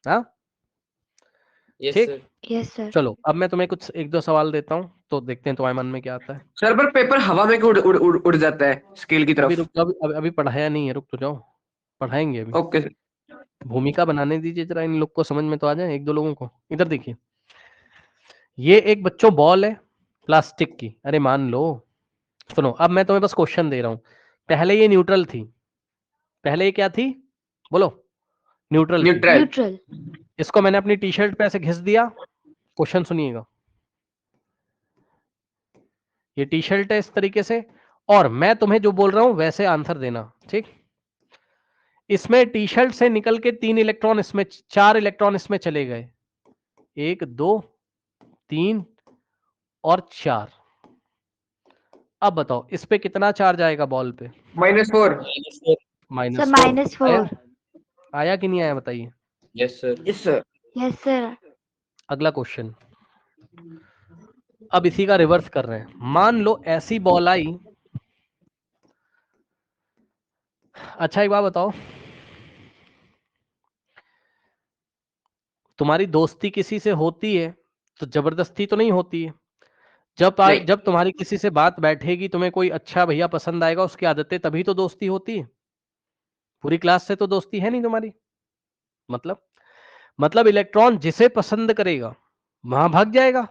हाँ यस ठीक। सर। Yes sir. चलो अब मैं तुम्हें कुछ 1-2 सवाल देता हूँ तो देखते हैं तुम्हारे मन में क्या आता है। सर पर पेपर हवा में क्यों उड़ जाता है स्केल की अभी तरफ? रुक जाओ, अभी पढ़ाया नहीं है, रुक तो जाओ, पढ़ाएंगे अभी। Okay sir. भूमिका बनाने दीजिए जरा, इन लोग को समझ में तो आ जाए 1-2 लोगों को। इधर देखिए, ये एक बच्चों बॉल है प्लास्टिक की। अरे मान लो, सुनो अब मैं तुम्हें बस क्वेश्चन दे रहा हूँ। पहले ये न्यूट्रल थी, पहले ये क्या थी बोलो? न्यूट्रल थी। न्यूट्रल। न्यूट्रल। इसको मैंने अपनी टी शर्ट पे ऐसे घिस दिया। क्वेश्चन सुनिएगा, ये टी शर्ट है इस तरीके से, और मैं तुम्हें जो बोल रहा हूं वैसे आंसर देना, ठीक? इसमें टी शर्ट से निकल के 3 इलेक्ट्रॉन, इसमें 4 इलेक्ट्रॉन इसमें चले गए। 1 2 3 और 4। अब बताओ इस पे कितना चार्ज आएगा बॉल पे? -4। सर -4 आया? -4। आया कि नहीं आया बताइए? Yes sir. Yes sir. Yes sir. अगला क्वेश्चन, अब इसी का रिवर्स कर रहे हैं। मान लो ऐसी बॉल आई। अच्छा एक बात बताओ, तुम्हारी दोस्ती किसी से होती है तो जबरदस्ती तो नहीं होती है। नहीं। जब तुम्हारी किसी से बात बैठेगी, तुम्हें कोई अच्छा भैया पसंद आएगा, उसकी आदतें, तभी तो दोस्ती होती है। पूरी क्लास से तो दोस्ती है नहीं तुम्हारी। मतलब इलेक्ट्रॉन जिसे पसंद करेगा वहां भाग जाएगा।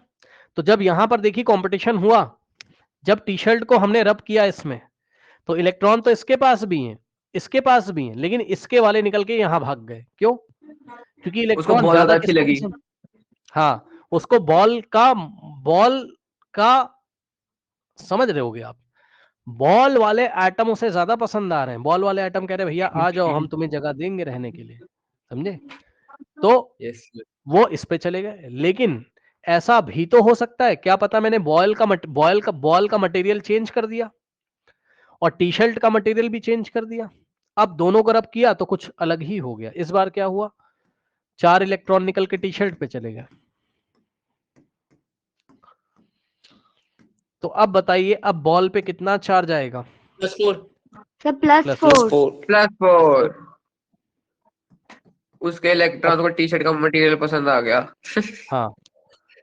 तो जब यहां पर देखिए कंपटीशन हुआ, जब टी शर्ट को हमने रब किया इसमें, तो इलेक्ट्रॉन तो इसके पास भी हैं, इसके पास भी हैं, लेकिन इसके वाले निकल के यहां भाग गए। क्यों? क्योंकि उसको इलेक्ट्रॉन बहुत ज्यादा ज्यादा अच्छी किसको लगी। पसंद, हाँ उसको बॉल का समझ रहे होगे आप, बॉल वाले एटम उसे ज्यादा पसंद आ रहे हैं। बॉल वाले एटम कह रहे हैं भैया आ जाओ, हम तुम्हें जगह देंगे रहने के लिए, समझे? तो यस सर। वो इस पे चले गए। लेकिन ऐसा भी तो हो सकता है, क्या पता मैंने बॉल का मटेरियल चेंज कर दिया और टी शर्ट का मटेरियल भी चेंज कर दिया। अब दोनों को रब किया तो कुछ अलग ही हो गया। इस बार क्या हुआ? 4 इलेक्ट्रॉन निकल के टी शर्ट पे चले गए। तो अब बताइए, अब बॉल पे कितना चार्ज आएगा? +4। सर +4। +4। +4। उसके इलेक्ट्रॉन को टी शर्ट का मटेरियल पसंद आ गया। हाँ,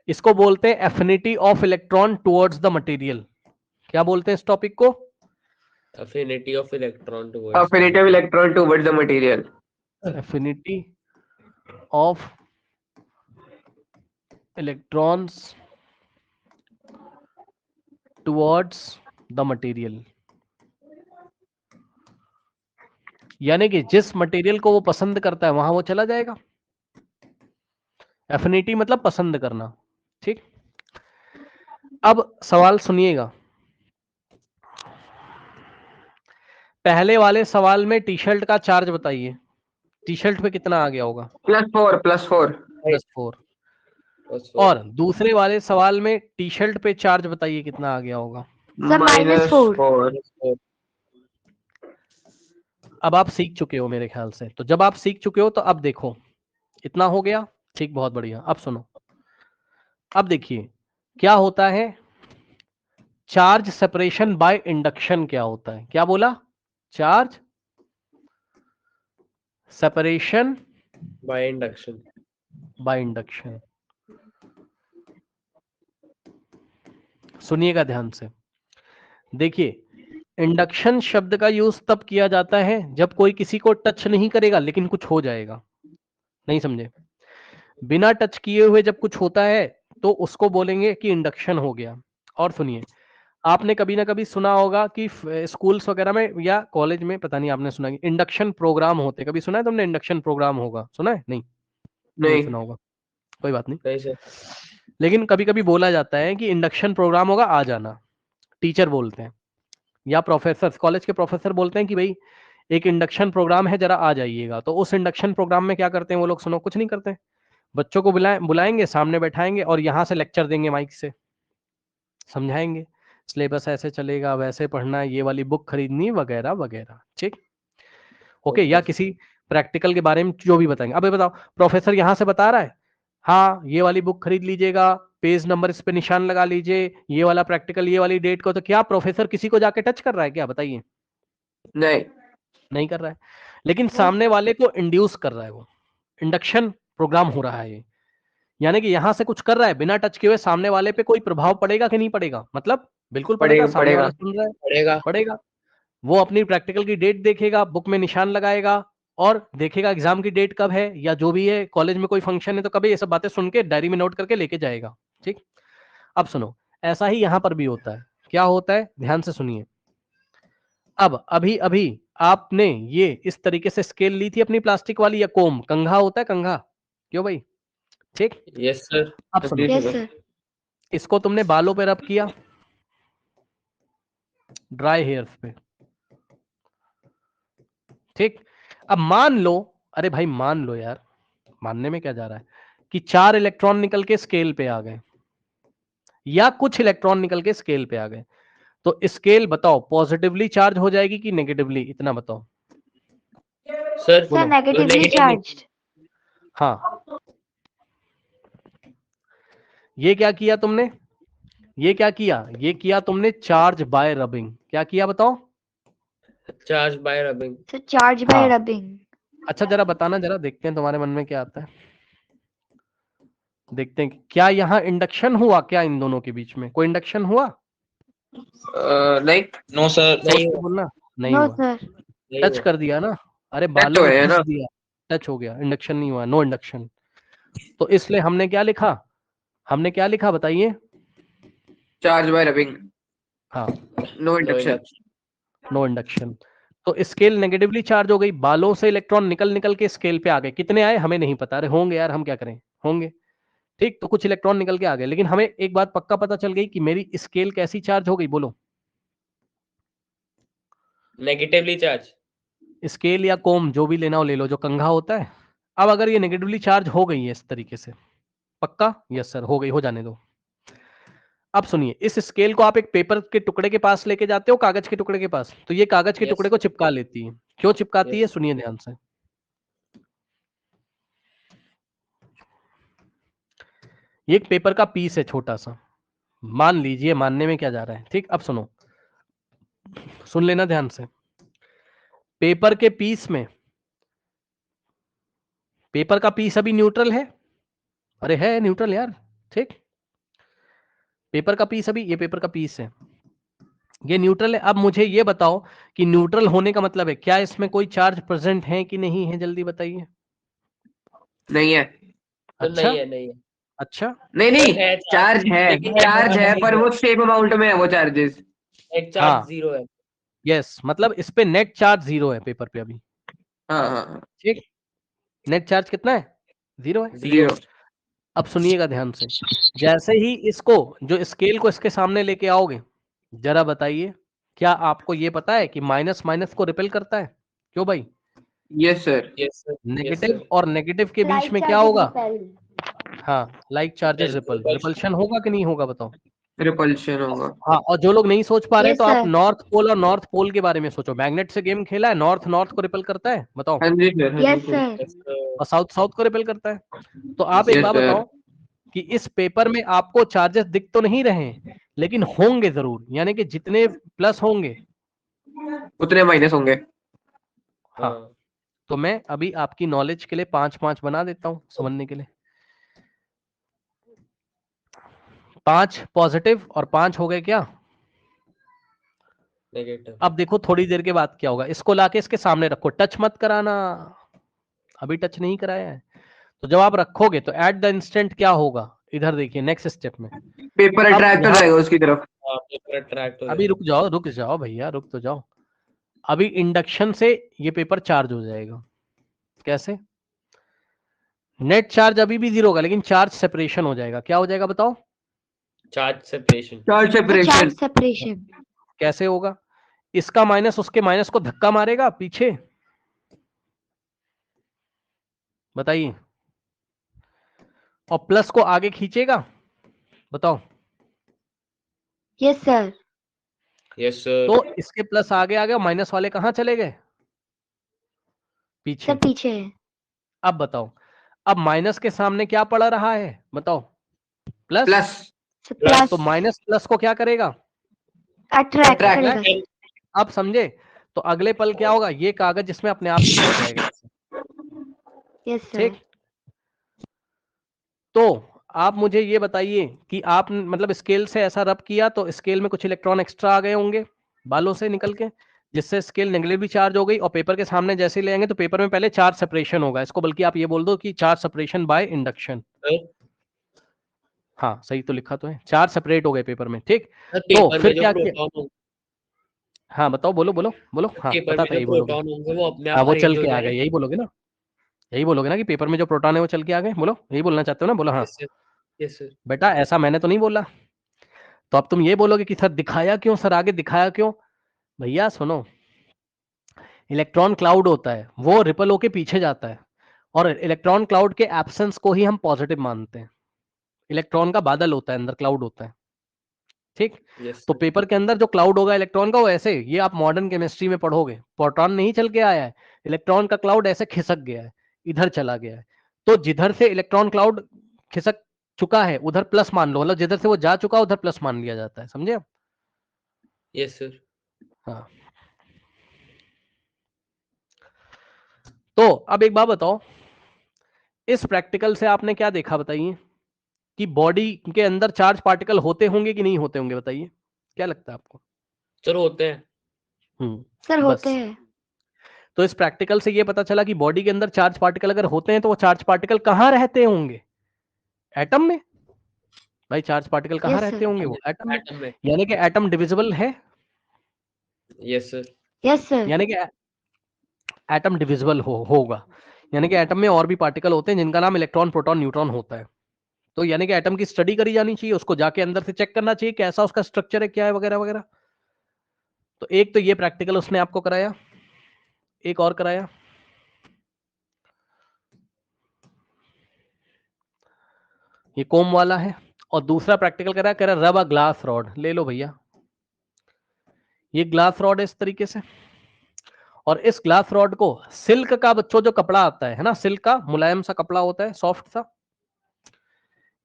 इसको बोलते हैं affinity of electron towards the material. क्या बोलते हैं इस टॉपिक को? Affinity of electron towards Affinity of electron towards the material. Affinity of electrons towards the material, यानी कि जिस मटेरियल को वो पसंद करता है वहां वो चला जाएगा। एफिनिटी मतलब पसंद करना, ठीक? अब सवाल सुनिएगा। पहले वाले सवाल में टी शर्ट का चार्ज बताइए, टी शर्ट पे कितना आ गया होगा? +4 +4 +4। और दूसरे वाले सवाल में टी शर्ट पे चार्ज बताइए कितना आ गया होगा? सर -4। -4। अब आप सीख चुके हो मेरे ख्याल से। तो जब आप सीख चुके हो तो अब देखो, इतना हो गया, ठीक, बहुत बढ़िया। अब सुनो, अब देखिए क्या होता है चार्ज सेपरेशन बाय इंडक्शन। क्या होता है? क्या बोला? Charge separation by induction। By induction. सुनिएगा ध्यान से। देखिए, इंडक्शन शब्द का यूज तब किया जाता है जब कोई किसी को टच नहीं करेगा लेकिन कुछ हो जाएगा। नहीं समझे? बिना टच किए हुए जब कुछ होता है तो उसको बोलेंगे कि इंडक्शन हो गया। और सुनिए, आपने कभी ना कभी सुना होगा कि स्कूल्स वगैरह में या कॉलेज में, पता नहीं आपने सुना, इंडक्शन प्रोग्राम होते। कभी सुना है तुमने इंडक्शन प्रोग्राम होगा? सुना है? नहीं सुना होगा, कोई बात नहीं। नहीं सर। लेकिन कभी कभी बोला जाता है कि इंडक्शन प्रोग्राम होगा, आ जाना। टीचर बोलते हैं या प्रोफेसर, कॉलेज के प्रोफेसर बोलते हैं कि भाई एक इंडक्शन प्रोग्राम है, जरा आ जाइएगा। तो उस इंडक्शन प्रोग्राम में क्या करते हैं वो लोग? सुनो, कुछ नहीं करते, बच्चों को बुलाएंगे, सामने बैठाएंगे और यहाँ से लेक्चर देंगे, माइक से समझाएंगे सिलेबस ऐसे चलेगा, वैसे पढ़ना है, ये वाली बुक खरीदनी वगैरह वगैरह। ठीक, ओके। या किसी प्रैक्टिकल के बारे में जो भी बताएंगे। अब ये बताओ, प्रोफेसर यहाँ से बता रहा है, हाँ ये वाली बुक खरीद लीजिएगा, पेज नंबर इस पे निशान लगा लीजिए, ये वाला प्रैक्टिकल ये वाली डेट को, तो क्या प्रोफेसर किसी को जाके टच कर रहा है क्या? बताइए। नहीं, नहीं कर रहा है, लेकिन सामने वाले को इंड्यूस कर रहा है, वो इंडक्शन प्रोग्राम हो रहा है ये। यानी कि यहां से कुछ कर रहा है बिना टच किए हुए, सामने वाले पे कोई प्रभाव पड़ेगा कि नहीं पड़ेगा? मतलब बिल्कुल पड़ेगा। सामने पड़ेगा। वाला सुन रहा है, पड़ेगा। पड़ेगा। वो अपनी प्रैक्टिकल की डेट देखेगा, बुक में निशान लगाएगा और देखेगा एग्जाम की डेट कब है, या जो भी है, कॉलेज में कोई फंक्शन है तो कभी, ये सब बातें सुन के डायरी में नोट करके लेके जाएगा। ठीक, अब सुनो, ऐसा ही यहां पर भी होता है। क्या होता है, ध्यान से सुनिए। अब अभी अभी आपने ये इस तरीके से स्केल ली थी अपनी प्लास्टिक वाली, या कोम, कंघा होता है, कंघा, क्यों भाई? ठीक, यस सर। अब सुनो, Yes, sir. इसको तुमने बालों पे रब किया, ड्राई हेयर्स पे। ठीक, अब मान लो, अरे भाई मान लो यार, मानने में क्या जा रहा है, कि 4 इलेक्ट्रॉन निकल के स्केल पे आ गए, या कुछ इलेक्ट्रॉन निकल के स्केल पे आ गए, तो स्केल बताओ पॉजिटिवली चार्ज हो जाएगी कि नेगेटिवली? इतना बताओ। Sir Sir, negatively charged. हाँ, ये क्या किया तुमने, ये क्या किया, ये किया तुमने चार्ज बाय रबिंग। क्या किया बताओ? Charge by rubbing. So charge by हाँ। rubbing. अच्छा जरा बताना, जरा देखते हैं तुम्हारे मन में क्या आता है, देखते हैं क्या यहाँ इंडक्शन हुआ क्या इन दोनों के बीच में? कोई इंडक्शन हुआ? नहीं। No sir. सोच के बोलना। नहीं No, हुआ, sir. टच कर दिया ना, अरे बालों तो में है घुस ना। दिया, टच हो गया, इंडक्शन नहीं हुआ, नो इंडक्शन। तो इसलिए हमने क्या लिखा, हमने क्या लिखा बताइए? चार्ज बाय रबिंग, हाँ, नो इंडक्शन। No induction. तो स्केल नेगेटिवली चार्ज हो गई, बालों से इलेक्ट्रॉन निकल निकल के स्केल पे आ गए। कितने आए हमें नहीं पता, अरे होंगे यार, हम क्या करें, होंगे। ठीक, तो कुछ इलेक्ट्रॉन निकल के आ गए, लेकिन हमें एक बात पक्का पता चल गई कि मेरी स्केल कैसी चार्ज हो गई, बोलो? Negatively charge. स्केल या कोम जो भी लेना हो ले लो, जो कंघा होता है। अब अगर ये नेगेटिवली चार्ज हो गई है इस तरीके से, पक्का? यस सर, हो गई, हो जाने दो। अब सुनिए, इस स्केल को आप एक पेपर के टुकड़े के पास लेके जाते हो, कागज के टुकड़े के पास, तो ये कागज के Yes. टुकड़े को चिपका लेती है। क्यों चिपकाती है, Yes. सुनिए ध्यान से। ये एक पेपर का पीस है छोटा सा, मान लीजिए, मानने में क्या जा रहा है। ठीक, अब सुनो, सुन लेना ध्यान से। पेपर के पीस में, पेपर का पीस अभी न्यूट्रल है, अरे है न्यूट्रल यार। ठीक, पेपर का पीस अभी, ये पेपर का पीस है, ये न्यूट्रल है। अब मुझे ये बताओ कि न्यूट्रल होने का मतलब है क्या, इसमें कोई चार्ज प्रेजेंट है कि नहीं है? जल्दी बताइए। नहीं है। अच्छा, नहीं है, नहीं है। अच्छा, नहीं नहीं, है चार्ज है, लेकिन चार्ज है, पर वो सेम अमाउंट में है वो चार्जेस। एक चार्ज हाँ, 0 है। यस, मतलब इस पे नेट चार्ज 0 है पेपर पे अभी। हाँ हाँ। ठीक, नेट चार्ज कितना है? 0 है। 0। अब सुनिएगा ध्यान से, जैसे ही इसको, जो स्केल को इसके सामने लेके आओगे, जरा बताइए, क्या आपको ये पता है कि माइनस माइनस को रिपेल करता है? क्यों भाई? Yes sir. Yes sir. Negative और नेगेटिव के बीच में क्या होगा? हाँ, लाइक चार्जेस रिपल, रिपल्शन होगा कि नहीं होगा बताओ? रिपल्शन होगा। हाँ, और जो लोग नहीं सोच पा रहे हैं Yes, तो आप sir. नॉर्थ पोल और नॉर्थ पोल के बारे में सोचो। मैग्नेट से गेम खेला है, नॉर्थ नॉर्थ को रिपेल करता है, बताओ? हाँ जी सर, हाँ Yes, जी सर। sir. और साउथ साउथ को रिपेल करता है। तो आप एक यस बात सर। बताओ कि इस पेपर में आपको चार्जेस दिख तो नहीं रहे हैं, लेकिन होंगे जरूर, यानी कि जितने प्लस होंगे उतने माइनस होंगे। हाँ। हाँ। तो मैं अभी आपकी नॉलेज के लिए 5-5 बना देता हूं समझने के लिए। 5 पॉजिटिव और 5 हो गए क्या? नेगेटिव। अब देखो थोड़ी देर के बाद क्या होगा, इसको लाके इसके सामने रखो, टच मत कराना, अभी टच नहीं कराया है। तो जब आप रखोगे तो एट द इंस्टेंट क्या होगा, इधर देखिए नेक्स्ट स्टेप में, पेपर अब अट्रैक्ट हो यहाँ, जाएगा उसकी तरफ। हाँ, पेपर अट्रैक्ट हो अभी जाएगा। रुक जाओ भैया, रुक तो जाओ। अभी इंडक्शन से ये पेपर चार्ज हो जाएगा। कैसे? नेट चार्ज अभी भी 0 होगा, लेकिन चार्ज सेपरेशन हो जाएगा। क्या हो जाएगा बताओ? Charge separation. Charge The separation. charge separation. कैसे होगा? इसका माइनस उसके माइनस को धक्का मारेगा पीछे, बताइए, और प्लस को आगे खींचेगा, बताओ? Yes, sir. Yes sir. तो इसके प्लस आगे आ गया, माइनस वाले कहाँ चले गए? पीछे। सब पीछे है। अब बताओ, अब माइनस के सामने क्या पड़ा रहा है बताओ? प्लस। प्लस। सब प्लस तो माइनस प्लस को क्या करेगा? Attract Attract. करेगा। अब समझे? तो अगले पल क्या होगा? ये कागज जिसमें अपने आप चिपक जाएगा। Yes sir. ठीक। तो आप मुझे ये बताइए कि आप मतलब स्केल से ऐसा रब किया तो स्केल में कुछ इलेक्ट्रॉन एक्स्ट्रा आ गए होंगे बालों से निकल के, जिससे स्केल नेगेटिवली चार्ज हो गई, और पेपर के सामने जैसे ले आएंगे तो पेपर में पहले चार्ज सेपरेशन होगा। इसको बल्कि आप ये बोल दो कि चार्ज सेपरेशन बाय इंडक्शन। हाँ सही तो लिखा तो है, चार्ज सेपरेट हो गए पेपर में। ठीक। सर तो पेपर फिर में जो क्या किया? प्रोटॉन होंगे, हाँ बताओ, बोलो बोलो बोलो। हाँ पेपर पता में था जो यही बोलोगे। प्रोटॉन होंगे वो अपने हाँ आप वो चल अरेंज हो के आ गए, जाएंगे। यही बोलोगे ना? यही बोलोगे ना कि पेपर में जो प्रोटॉन है वो चल के आ गए? बोलो, यही बोलना चाहते हो ना? बोलो हाँ। Yes sir. Yes sir. बेटा ऐसा मैंने तो नहीं बोला। तो अब तुम ये बोलोगे कि सर दिखाया क्यों, सर आगे दिखाया क्यों? भैया सुनो, इलेक्ट्रॉन क्लाउड होता है, वो रिपल होके पीछे जाता है, और इलेक्ट्रॉन क्लाउड के एब्सेंस को ही हम पॉजिटिव मानते हैं। इलेक्ट्रॉन का बादल होता है, अंदर क्लाउड होता है। ठीक। यस तो सर। पेपर के अंदर जो क्लाउड होगा इलेक्ट्रॉन का, वो ऐसे, ये आप मॉडर्न केमिस्ट्री में पढ़ोगे, प्रोटॉन नहीं चल के आया है, इलेक्ट्रॉन का क्लाउड ऐसे खिसक गया है, इधर चला गया है। तो जिधर से इलेक्ट्रॉन क्लाउड खिसक चुका है उधर प्लस मान लो, मतलब जिधर से वो जा चुका उधर प्लस मान लिया जाता है। समझे आप? Yes sir. हाँ। तो अब एक बात बताओ, इस प्रैक्टिकल से आपने क्या देखा बताइए? कि बॉडी के अंदर चार्ज पार्टिकल होते होंगे कि नहीं होते होंगे? बताइए, क्या लगता है आपको? सर होते हैं। सर बस। होते हैं। तो इस प्रैक्टिकल से ये पता चला कि बॉडी के अंदर चार्ज पार्टिकल अगर होते हैं तो वो चार्ज पार्टिकल कहाँ रहते होंगे? एटम में। भाई चार्ज पार्टिकल कहाँ यस रहते सर। होंगे? वो एटम में। एटम में। यानी कि एटम डिविजिबल है। Yes sir. Yes sir. यानी कि एटम डिविजिबल होगा। यानी कि एटम में और भी पार्टिकल होते हैं जिनका नाम इलेक्ट्रॉन, प्रोटॉन, न्यूट्रॉन होता है। तो यानी कि एटम की स्टडी करी जानी चाहिए, उसको जाके अंदर से चेक करना चाहिए कैसा उसका स्ट्रक्चर है, क्या है, वगैरह वगैरह। तो एक तो ये प्रैक्टिकल उसने आपको कराया, एक और कराया, ये कोम वाला है, और दूसरा प्रैक्टिकल कराया, कह रहा रब अ ग्लास रॉड। ले लो भैया, ये ग्लास रॉड है इस तरीके से, और इस ग्लास रॉड को सिल्क का बच्चों जो कपड़ा आता है ना, सिल्क का मुलायम सा कपड़ा होता है, सॉफ्ट सा,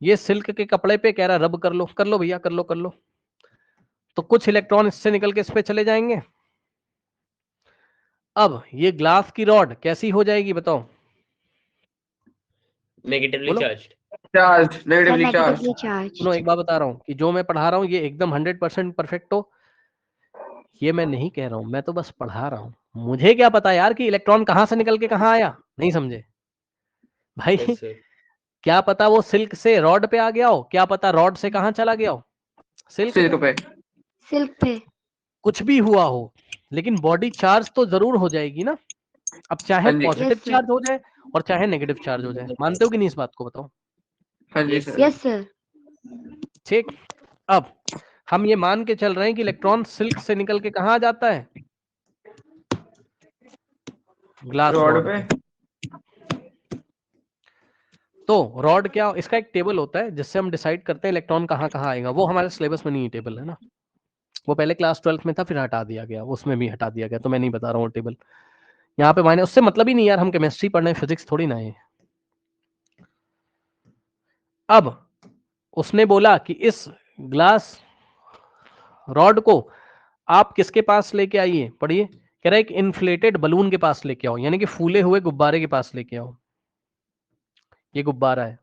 ये सिल्क के कपड़े पे कह रहा रब कर लो भैया, कर लो कर लो। तो कुछ इलेक्ट्रॉन इससे निकल के इस पे चले जाएंगे। अब ये ग्लास की रॉड कैसी हो जाएगी बताओ? नेगेटिवली बोलो। Charged. Charge, sir negatively charge. Negatively charge. सुनो एक बात बता रहा हूँ कि जो मैं पढ़ा रहा हूँ ये एकदम 100% परफेक्ट हो, ये मैं नहीं कह रहा हूँ, मैं तो बस पढ़ा रहा हूँ। मुझे क्या पता यार कि इलेक्ट्रॉन कहाँ से निकल के कहाँ आया, नहीं समझे भाई? Yes sir. क्या पता वो सिल्क से रॉड पे आ गया हो, क्या पता रॉड से कहाँ चला गया हो, सिल्क सिल्क पे। सिल्क पे। कुछ भी हुआ हो, लेकिन बॉडी चार्ज तो जरूर हो जाएगी ना। अब चाहे हाँ जी। Positive yes sir. चार्ज हो जाए और चाहे नेगेटिव चार्ज हो जाए, मानते हो कि नहीं इस बात को? बताओ। हाँ जी Yes, सर। Yes sir. ठीक। अब हम ये मान के चल रहे हैं कि इलेक्ट्रॉन सिल्क से निकल के कहाँ आ जाता है? ग्लास रॉड रॉड पे। पे। तो रॉड क्या, इसका एक टेबल होता है जिससे हम डिसाइड करते हैं इलेक्ट्रॉन कहाँ कहाँ आएगा। वो हमारे सिलेबस में नहीं है टेबल, है ना, वो पहले क्लास 12th में था, फिर हटा दिया गया, उसमें भी हटा दिया गया, तो मैं नहीं बता रहा हूँ टेबल यहाँ पे। मैंने उससे मतलब ही नहीं यार, हम केमिस्ट्री पढ़ रहे हैं, फिजिक्स थोड़ी ना है। अब उसने बोला कि इस ग्लास रॉड को आप किसके पास लेके आइए, पढ़िए, कह रहा है एक इन्फ्लेटेड बलून के पास लेके आओ, यानी कि फूले हुए गुब्बारे के पास लेके आओ। ये गुब्बारा है।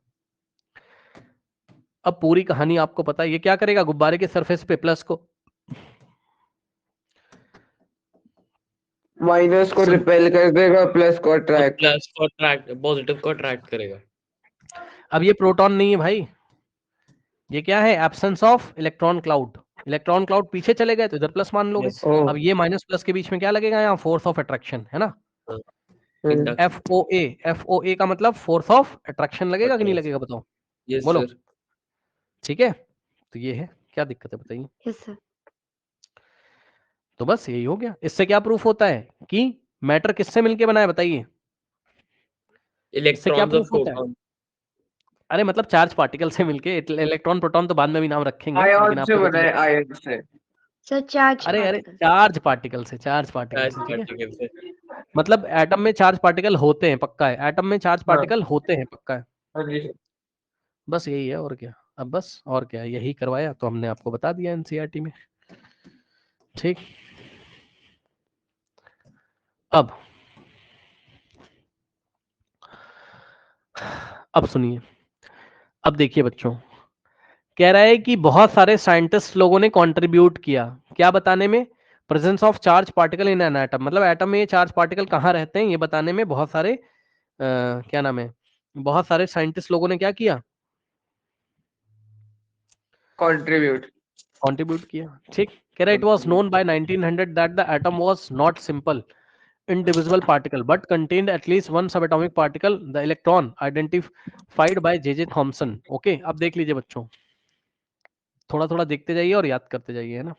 अब पूरी कहानी आपको पता है, ये क्या करेगा? गुब्बारे के सरफेस पे प्लस को, माइनस को रिपेल कर देगा, प्लस को और अट्रैक्ट। प्लस को अट्रैक्ट, पॉजिटिव को अट्रैक्ट करेगा। अब ये प्रोटॉन नहीं है भाई, ये क्या है? Absence of electron cloud. Electron cloud पीछे चले गए तो इधर प्लस मान लोगे। Yes, ओह। अब ये माइनस प्लस के बीच में क्या लगेगा? यहाँ फोर्स ऑफ अट्रैक्शन है ना, इंडक्शन। FOA। FOA का मतलब फोर्स ऑफ अट्रैक्शन लगेगा कि नहीं लगेगा? बताओ, यस बोलो। सर। ठीक है, तो ये है, क्या दिक्कत है बताइए? Yes sir. तो बस यही हो गया। इससे क्या प्रूफ होता है कि मैटर किससे मिलके बना है? बताइए, इससे क्या इलेक्ट्रॉन्स और प्रूफ होता है? प्रोटॉन। अरे मतलब चार्ज पार्टिकल से मिलके, इलेक्ट्रॉन प्रोटॉन तो बाद में भी नाम रखेंगे, लेकिन आयन से आपको तो बना है, आयन से। सर चार्ज अरे पार्टिकल। चार्ज पार्टिकल से, चार्ज पार्टिकल चार्ज से, ठीक है। पार्टिकल से। मतलब एटम में चार्ज पार्टिकल होते हैं, पक्का है, एटम में चार्ज पार्टिकल होते हैं, पक्का है। हाँ जी सर। बस यही है, और क्या। अब बस और क्या, यही करवाया तो हमने आपको बता दिया एनसीईआरटी में, ठीक। अब सुनिए, अब देखिए बच्चों, कह रहा है कि बहुत सारे साइंटिस्ट लोगों ने कंट्रीब्यूट किया, क्या बताने में, presence of charge particle in an atom, मतलब एटम में ये चार्ज पार्टिकल कहाँ रहते हैं ये बताने में बहुत सारे क्या नाम है, बहुत सारे साइंटिस्ट लोगों ने क्या किया, कंट्रीब्यूट। कंट्रीब्यूट किया, ठीक। कह रहा है it was known by 1900 that the atom was not simple indivisible particle but contained at least one subatomic particle, the electron, identified by J.J. Thomson. Okay, अब देख लीजिए बच्चों, थोड़ा थोड़ा देखते जाइए और याद करते जाइए, है ना।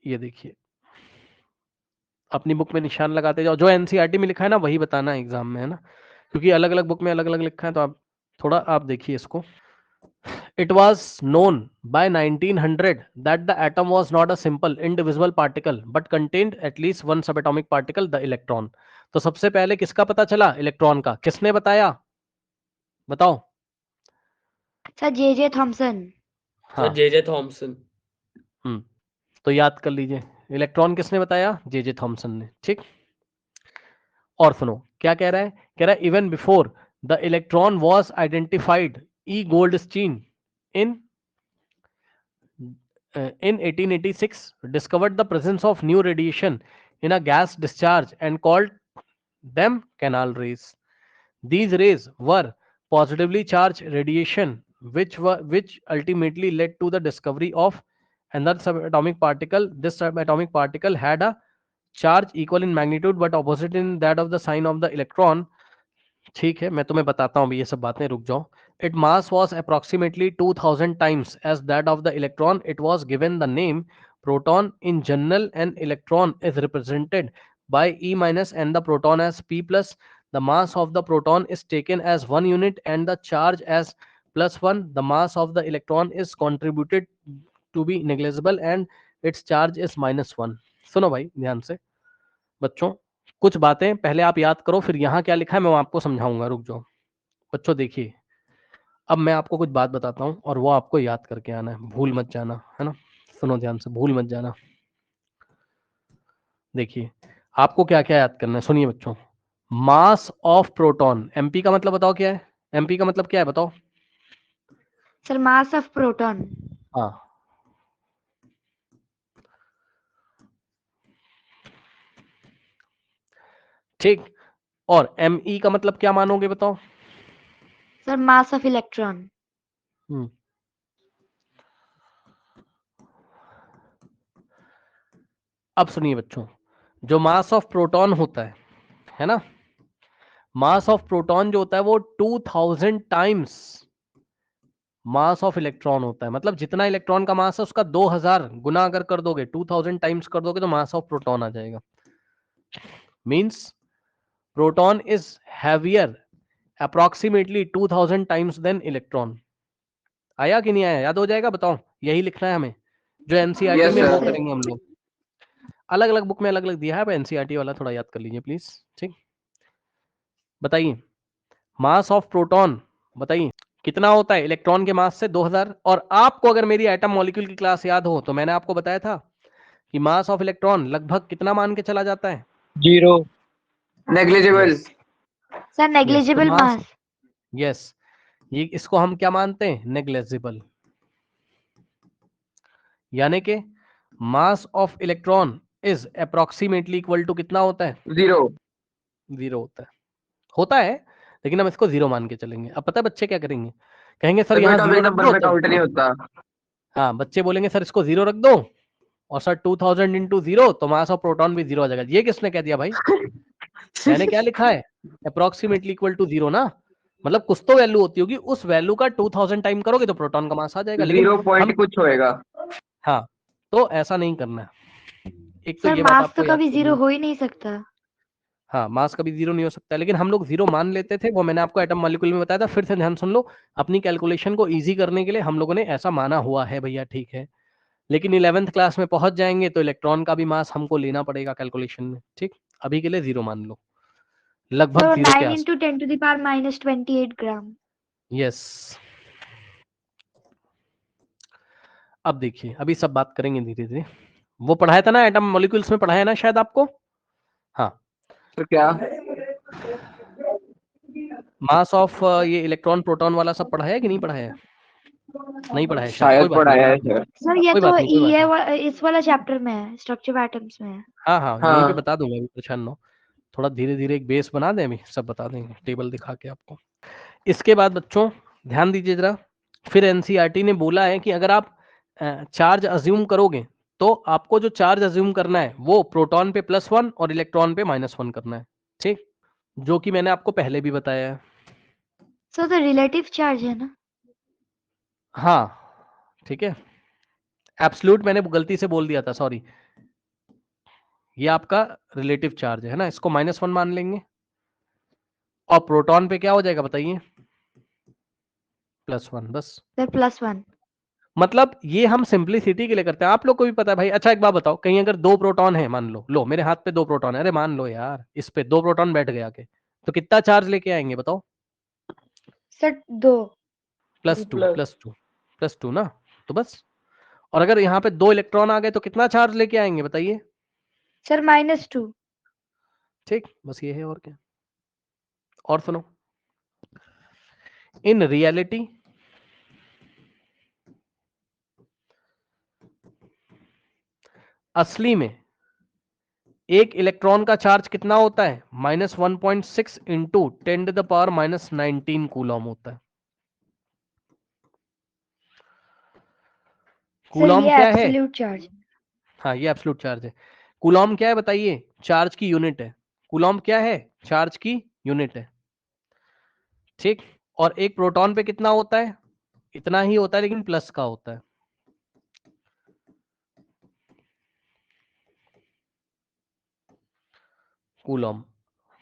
ये देखिए, अपनी बुक में निशान लगाते जाओ, जो एनसीईआरटी में लिखा है ना वही बताना है एग्जाम में, है ना, क्योंकि अलग अलग बुक में अलग अलग लिखा है, तो आप थोड़ा आप देखिए इसको। It was known by 1900 that the atom was not a simple indivisible particle but contained at least one subatomic particle, the electron. तो सबसे पहले किसका पता चला, इलेक्ट्रॉन का, किसने बताया, बताओ। Sir J Thomson. हाँ, सर जे थॉमसन। तो याद कर लीजिए, इलेक्ट्रॉन किसने बताया, जे थॉमसन ने, ठीक। और सुनो क्या कह रहा है, कह रहा है even before the electron was identified, E Goldstein in 1886 discovered the presence of new radiation in a gas discharge and called them canal rays. These rays were positively charged radiation which ultimately led to the discovery of another subatomic particle. This subatomic particle had a charge equal in magnitude but opposite in that of the sign of the electron. ठीक है, मैं तुम्हें बताता हूँ ये सब बातें, रुक जाओ। Its mass was approximately 2000 times as that of the electron. It was given the name proton. In general, an electron is represented by E minus and the proton as P plus. The mass of the proton is taken as 1 unit and the charge as +1. The mass of the electron is contributed to be negligible and its charge is -1. सुनो भाई ध्यान से बच्चों, कुछ बातें पहले आप याद करो, फिर यहाँ क्या लिखा है मैं आपको समझाऊंगा, रुक जाओ बच्चों। देखिए, अब मैं आपको कुछ बात बताता हूँ और वो आपको याद करके आना है, भूल मत जाना, है ना। सुनो ध्यान से, भूल मत जाना। देखिए, आपको क्या क्या याद करना है, सुनिए बच्चों। मास ऑफ प्रोटॉन, एमपी का मतलब बताओ क्या है, एमपी का मतलब क्या है बताओ। Sir mass of proton. हाँ, ठीक। और एमई का मतलब क्या मानोगे बताओ। Sir mass of electron. अब सुनिए बच्चों, जो मास ऑफ प्रोटॉन होता है ना, मास ऑफ प्रोटॉन जो होता है वो 2000 टाइम्स मास ऑफ इलेक्ट्रॉन होता है। मतलब जितना इलेक्ट्रॉन का मास है उसका 2000 गुना अगर कर दोगे, 2000 टाइम्स कर दोगे तो मास ऑफ प्रोटॉन आ जाएगा। Means proton is heavier approximately 2000 times than electron. आया कि नहीं आया, याद हो जाएगा, बताओ। यही लिखना है हमें, जो एनसीईआरटी Yes, में वो sir. करेंगे हम लोग। अलग अलग बुक में अलग अलग दिया है, एनसीईआरटी वाला थोड़ा याद कर लीजिए प्लीज, ठीक। बताइए, मास ऑफ प्रोटॉन बताइए कितना होता है इलेक्ट्रॉन के मास से, 2000। और आपको अगर मेरी एटम मॉलिक्यूल की क्लास याद हो तो मैंने आपको बताया था कि मास ऑफ इलेक्ट्रॉन लगभग कितना मान के चला जाता है, 0। Negligible. सर नेग्लिजिबल तो मास। यस, ये इसको हम क्या मानते हैं, नेग्लिजिबल। यानी कि mass of electron is approximately equal to कितना होता है, 0. 0 होता है, लेकिन हम इसको 0 मान के चलेंगे। अब पता है बच्चे क्या करेंगे, कहेंगे सर यहाँ 0 सबएटॉमिक रख नंबर दो में तो, काउंट नहीं होता। हाँ बच्चे बोलेंगे सर इसको 0 रख दो और सर 2000 इंटू 0 तो मास ऑफ प्रोटॉन भी 0 आ जाएगा। ये किसने कह दिया भाई, मैंने क्या लिखा है, अप्रोक्सीमेटली इक्वल टू 0 ना, मतलब कुछ तो वैल्यू होती होगी, उस वैल्यू का 2000 टाइम करोगे तो प्रोटॉन का मास आ जाएगा। लेकिन 0 पॉइंट हम, कुछ होएगा। हाँ, तो ऐसा नहीं करना है। एक तो सर ये बात मास आपको तो याद कभी करनी जीरो है। हो ही नहीं सकता। हाँ, मास कभी 0 नहीं हो सकता, लेकिन हम लोग 0 मान लेते थे, वो मैंने आपको एटम मॉलिक्यूल में बताया था। फिर से ध्यान सुन लो, अपनी कैलकुलेशन को इजी करने के लिए हम लोगों ने ऐसा माना हुआ है भैया, ठीक है। लेकिन 11th क्लास में पहुंच जाएंगे तो इलेक्ट्रॉन का भी मास हमको लेना पड़ेगा कैलकुलेशन में, ठीक। अभी के लिए 0 मान लो, लगभग So 0 के 9 आस। into 10 to the power minus 28 gram. Yes. अब देखिए, अभी सब बात करेंगे धीरे धीरे। वो पढ़ाया था ना एटम मॉलिक्यूल्स में, पढ़ाया ना शायद आपको। हाँ, तो क्या मास ऑफ ये इलेक्ट्रॉन प्रोटॉन वाला सब पढ़ाया है कि नहीं पढ़ाया है? नहीं पढ़ाया शायद, कोई शायद बात नहीं, पढ़ाया है सर। सर ये कोई तो बात नहीं, कोई बात ये नहीं। इस वाला चैप्टर में है, स्ट्रक्चर ऑफ एटम्स में है। हाँ हाँ, हाँ। यहीं पे बता दूंगा, अभी परेशान ना हो। थोड़ा धीरे धीरे एक बेस बना दें, अभी सब बता देंगे टेबल दिखा के आपको। इसके बाद बच्चों ध्यान दीजिए जरा, फिर एनसीईआरटी ने बोला है कि अगर आप चार्ज अज्यूम करोगे तो आपको जो चार्ज अज्यूम करना है वो प्रोटॉन पे +1 और इलेक्ट्रॉन पे -1 करना है, ठीक, जो कि मैंने आपको पहले भी बताया है। सर तो रिलेटिव चार्ज है ना? हाँ ठीक है, एब्सोल्यूट मैंने गलती से बोल दिया था, सॉरी। ये आपका रिलेटिव चार्ज है ना, इसको -1 मान लेंगे। और प्रोटॉन पे क्या हो जाएगा बताइए? +1, बस। सर +1। मतलब ये हम सिंपलिसिटी के लिए करते हैं, आप लोग को भी पता है भाई। अच्छा एक बात बताओ, कहीं अगर 2 प्रोटॉन है, मान लो मेरे हाथ पे 2 प्रोटॉन है, अरे मान लो यार, इस पे 2 प्रोटॉन बैठ गया के, तो कितना चार्ज लेके आएंगे बताओ? सर 2 +2 ना, तो बस। और अगर यहाँ पे 2 इलेक्ट्रॉन आ गए तो कितना चार्ज लेके आएंगे बताइए? सर -2। ठीक, बस ये है, और क्या। और सुनो, इन रियलिटी असली में एक इलेक्ट्रॉन का चार्ज कितना होता है? -1.6 इंटू 10⁻⁻19 कूलम होता है। सर कूलम ये क्या है? Absolute charge. हाँ, ये एब्सोल्यूट चार्ज है। कूलम क्या है बताइए? चार्ज की यूनिट है। कूलम क्या है? चार्ज की यूनिट है, ठीक। और एक प्रोटॉन पे कितना होता है? इतना ही होता है, लेकिन प्लस का होता है। Coulomb,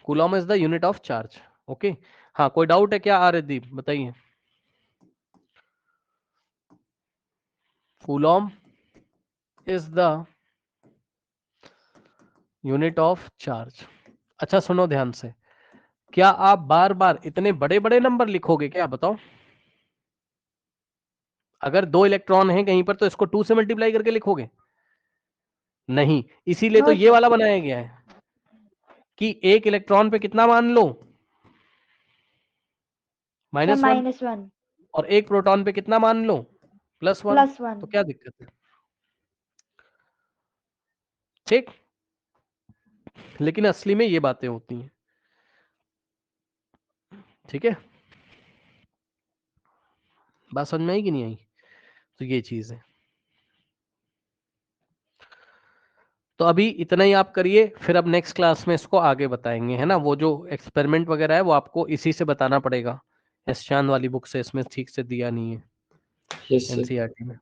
coulomb is the unit of charge, okay. हाँ, कोई डाउट है क्या आरदीप, बताइए। Coulomb is the unit of charge. अच्छा सुनो ध्यान से, क्या आप बार बार इतने बड़े बड़े नंबर लिखोगे क्या, बताओ? अगर 2 इलेक्ट्रॉन हैं कहीं पर तो इसको 2 से मल्टीप्लाई करके लिखोगे? नहीं, इसीलिए तो नो ये सर। वाला बनाया गया है कि एक इलेक्ट्रॉन पे कितना मान लो? सर -1। -1 और एक प्रोटॉन पे कितना मान लो? +1। +1। तो क्या दिक्कत है, ठीक। लेकिन असली में ये बातें होती हैं, ठीक है। बात समझ में आई कि नहीं आई? तो ये चीज है। तो अभी इतना ही आप करिए, फिर अब नेक्स्ट क्लास में इसको आगे बताएंगे, है ना। वो जो एक्सपेरिमेंट वगैरह है वो आपको इसी से बताना पड़ेगा, एस चांद वाली बुक से, इसमें ठीक से दिया नहीं है यस सर। एनसीईआरटी में।